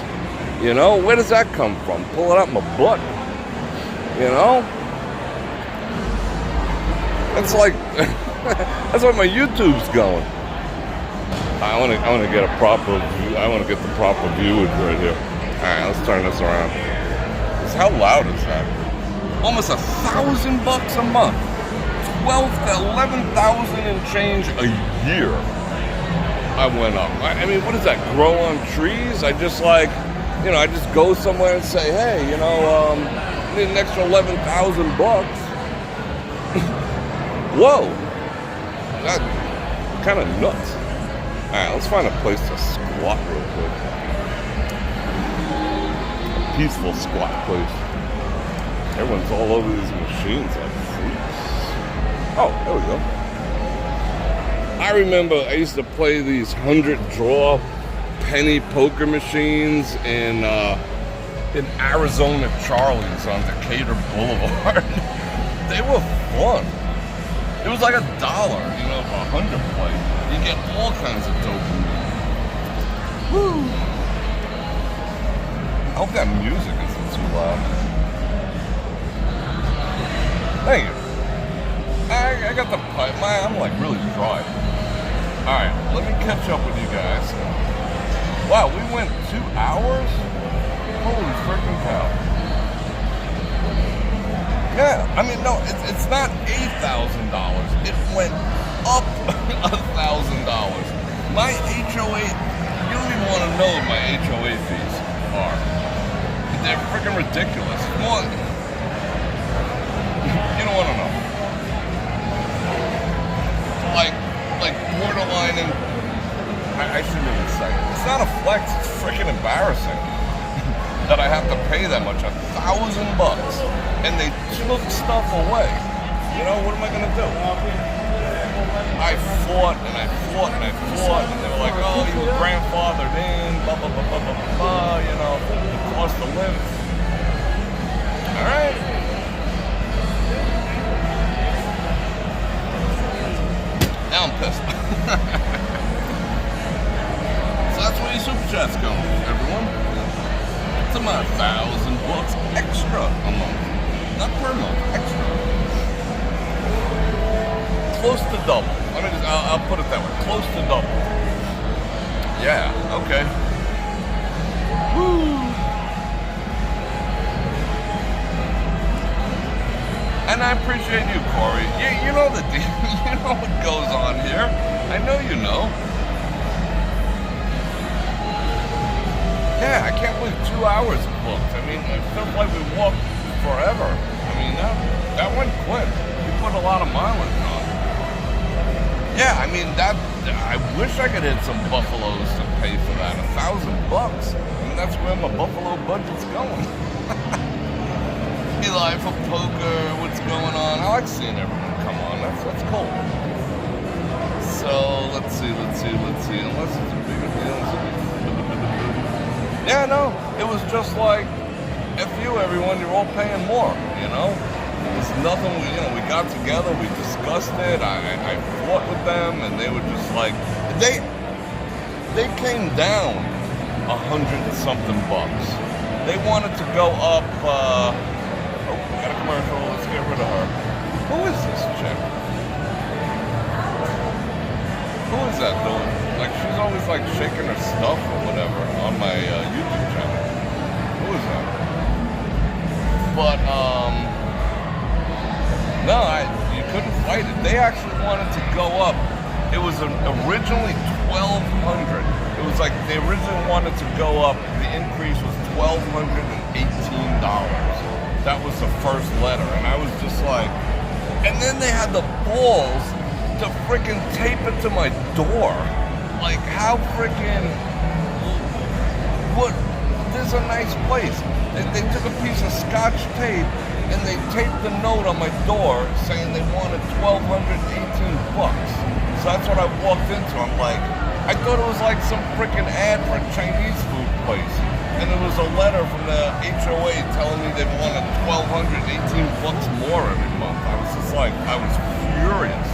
You know, where does that come from? Pull it out my butt. You know? It's like that's why my YouTube's going. I want to get a proper view. I want to get the proper viewage right here. All right, let's turn this around. How loud is that? Almost $1,000 a month. 11,000 and change a year. I went up. I mean, what does that grow on trees? I just I just go somewhere and say, hey, I need an extra $11,000. Whoa, that's kind of nuts. All right, let's find a place to squat real quick. A peaceful squat place. Everyone's all over these machines like freaks. Oh, there we go. I remember I used to play these 100-draw penny poker machines in Arizona Charlie's on Decatur Boulevard. They were fun. It was like $1, for 100 play. You get all kinds of dopamine. Woo! I hope that music isn't too loud. Thank you. I got the pipe. I'm like really dry. Alright, let me catch up with you guys. Wow, we went 2 hours? Holy freaking cow. Yeah, I mean, no, it's not $8,000. It went up $1,000. My HOA, you don't even want to know what my HOA fees are. They're freaking ridiculous. More, you don't want to know. Like borderline, and I shouldn't even say it. It's not a flex, it's freaking embarrassing that I have to pay that much, $1,000, and they took stuff away. What am I gonna do? I fought and I fought and I fought, and they were like, oh, you were grandfathered in, blah, blah, blah, blah, blah, blah, the cost of living. All right. Now I'm pissed. So that's where your super chats go, everyone. It's about $1,000 extra a month. Not per month, extra. Close to double. I'll put it that way. Close to double. Yeah, okay. Woo! And I appreciate you, Corey. You know the deal. You know what goes on here. I know you know. Yeah, I can't believe 2 hours booked. I mean, it feels like we walked forever. I mean, that went quick. We put a lot of mileage on. Yeah, I mean, I wish I could hit some buffaloes to pay for that. $1,000. I mean, that's where my buffalo budget's going. Eli for poker, what's going on? I like seeing everyone come on. That's cool. So let's see. Unless it's a bigger deal. Yeah, no, it was just like, F you, everyone. You're all paying more. It's nothing. We got together. We discussed it. I fought with them, and they were just like, they came down $100-something. They wanted to go up. Got a commercial. Let's get rid of her. Who is this chick? Who is that doing? Like, she's always like shaking her stuff or whatever on my YouTube channel. Who is that? But no, you couldn't fight it. They actually wanted to go up. It was originally $1,200. It was like they originally wanted to go up. The increase was $1,218. that was the first letter. And I was just like, and then they had the balls to freaking tape it to my door. Like, how freaking, what, this is a nice place. They took a piece of Scotch tape and they taped the note on my door saying they wanted $1,218. So that's what I walked into. I'm like, I thought it was like some freaking ad for a Chinese food place. And it was a letter from the HOA telling me they wanted $1,218 more every month. I was just like, I was furious.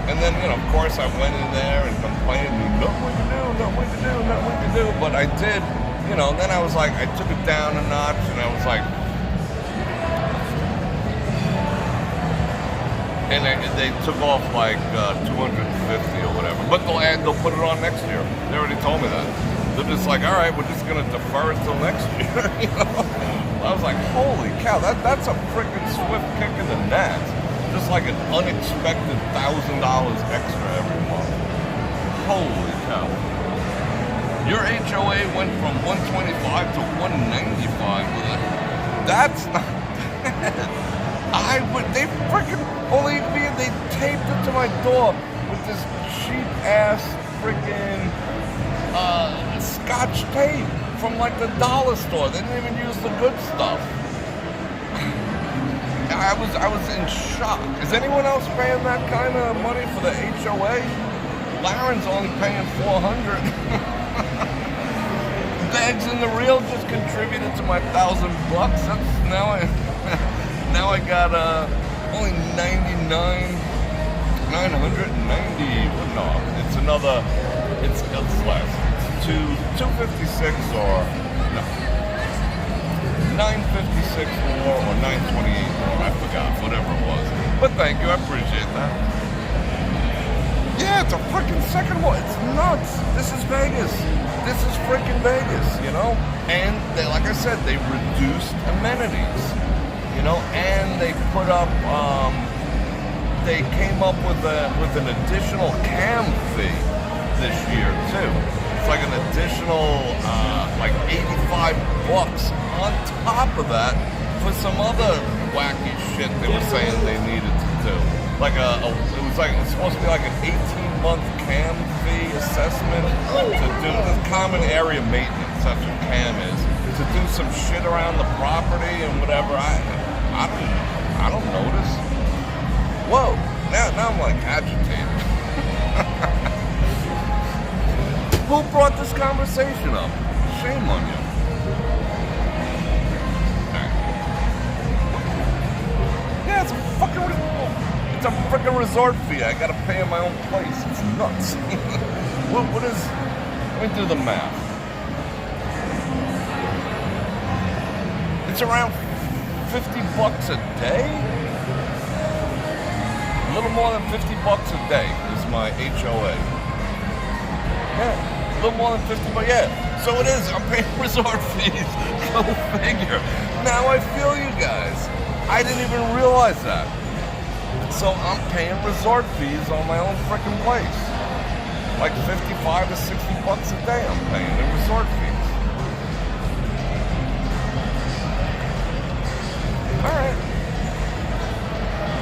And then, you know, of course I went in there and complained, nothing to do. But I did, you know, then I was like, I took it down a notch and I was like, and they took off like $250 or whatever. But they'll put it on next year. They already told me that. They're just like, all right, we're just gonna defer it till next year. You know? I was like, holy cow, that's a freaking swift kick in the nuts. Just like an unexpected $1,000 extra every month. Holy cow. Your HOA went from 125 to 195 with it. That's not bad. They freaking only they taped it to my door with this cheap ass freaking Scotch tape from like the dollar store. They didn't even use the good stuff. I was in shock. Is anyone else paying that kind of money for the HOA? Lauren's only paying $400. Bags in the Reel just contributed to my $1,000. That's now I got only 990. Well, no, it's another. It's less. It's 256 or no. 956 more or 928 more, I forgot, whatever it was. But thank you, I appreciate that. Yeah, it's a freaking second one. It's nuts. This is Vegas. This is freaking Vegas, you know? And they, like I said, they reduced amenities, you know, and they put up, they came up with an additional cam fee this year too. It's like an additional, like $85 on top of that for some other wacky shit they were saying they needed to do. Like it was supposed to be like an 18-month cam fee assessment to do the common area maintenance. That's what cam is. To do some shit around the property and whatever. I don't notice. Whoa! Now I'm like agitated. Who brought this conversation up? Shame on you. Yeah, it's a freaking resort fee. I gotta pay in my own place. It's nuts. What is? Let me do the math. It's around $50 a day. A little more than $50 a day is my HOA. Yeah. A little more than 50, but yeah. So it is. I'm paying resort fees. Go figure. Now I feel you guys. I didn't even realize that. So I'm paying resort fees on my own freaking place. Like $55 to $60 a day I'm paying in resort fees.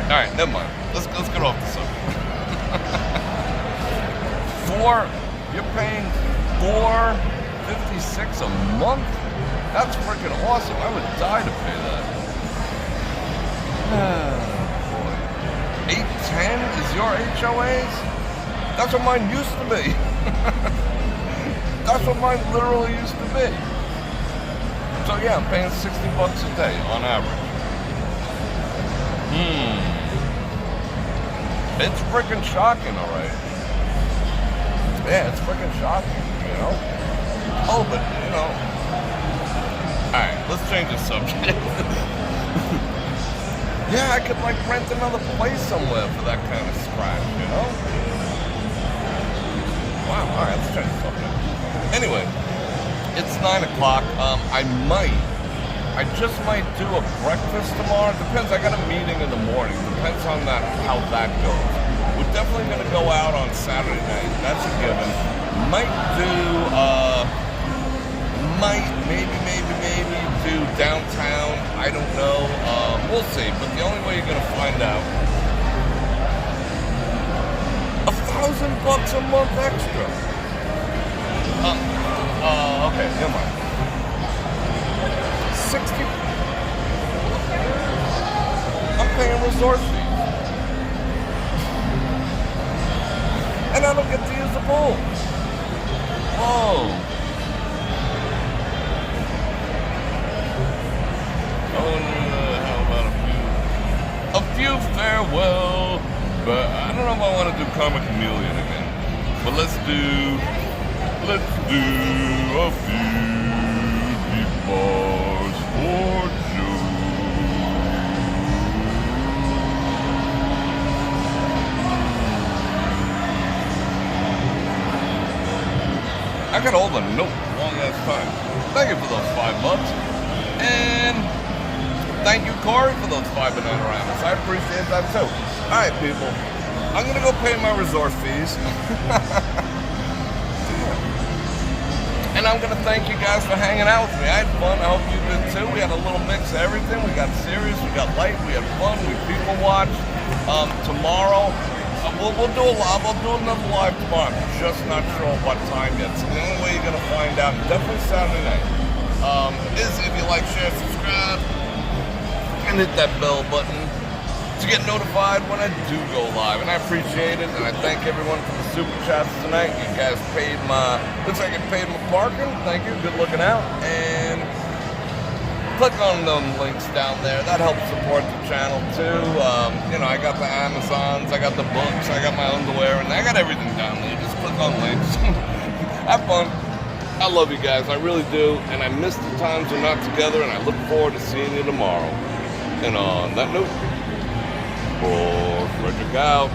All right, never mind. Let's get off the subject. You're paying $456 a month? That's freaking awesome. I would die to pay that. Boy. 810 is your HOAs? That's what mine used to be. That's what mine literally used to be. So yeah, I'm paying $60 a day on average. It's freaking shocking, alright. Yeah, it's freaking shocking, you know? Oh, but, you know... Alright, let's change the subject. Yeah, I could, like, rent another place somewhere for that kind of scratch, you know? Wow, alright, let's change the subject. Anyway, it's 9 o'clock. I just might do a breakfast tomorrow. Depends, I got a meeting in the morning. Depends on how that goes. We're definitely gonna go out on Saturday night. That's a given. Might do, maybe to downtown, I don't know. We'll see. But the only way you're gonna find out, $1,000 a month extra. Okay, never mind. 60. I'm paying resort fees, and I don't get to use the pool. Whoa. How about a few farewell, but I don't know if I want to do Comic Chameleon again. But let's do a few bars for Joe. I got all the notes long ass time. Thank you for those $5. And thank you, Corey, for those 5 Bananaramas. I appreciate that too. Alright, people. I'm gonna go pay my resort fees. And I'm gonna thank you guys for hanging out with me. I had fun. I hope you did too. We had a little mix of everything. We got serious, we got light, we had fun, we people watched. Tomorrow, we'll do a live. I'll do another live tomorrow. I'm just not sure what time yet. So the only way you're gonna find out, definitely Saturday night, is if you like, share, subscribe, and hit that bell button to get notified when I do go live. And I appreciate it, and I thank everyone for the super chats tonight. You guys paid looks like you paid my parking. Thank you, good looking out. And click on them links down there. That helps support the channel too. I got the Amazons, I got the books, I got my underwear, and I got everything down there. Just click on links. Have fun. I love you guys, I really do. And I miss the times we're not together, and I look forward to seeing you tomorrow. And on that note, Bror Fredrik out.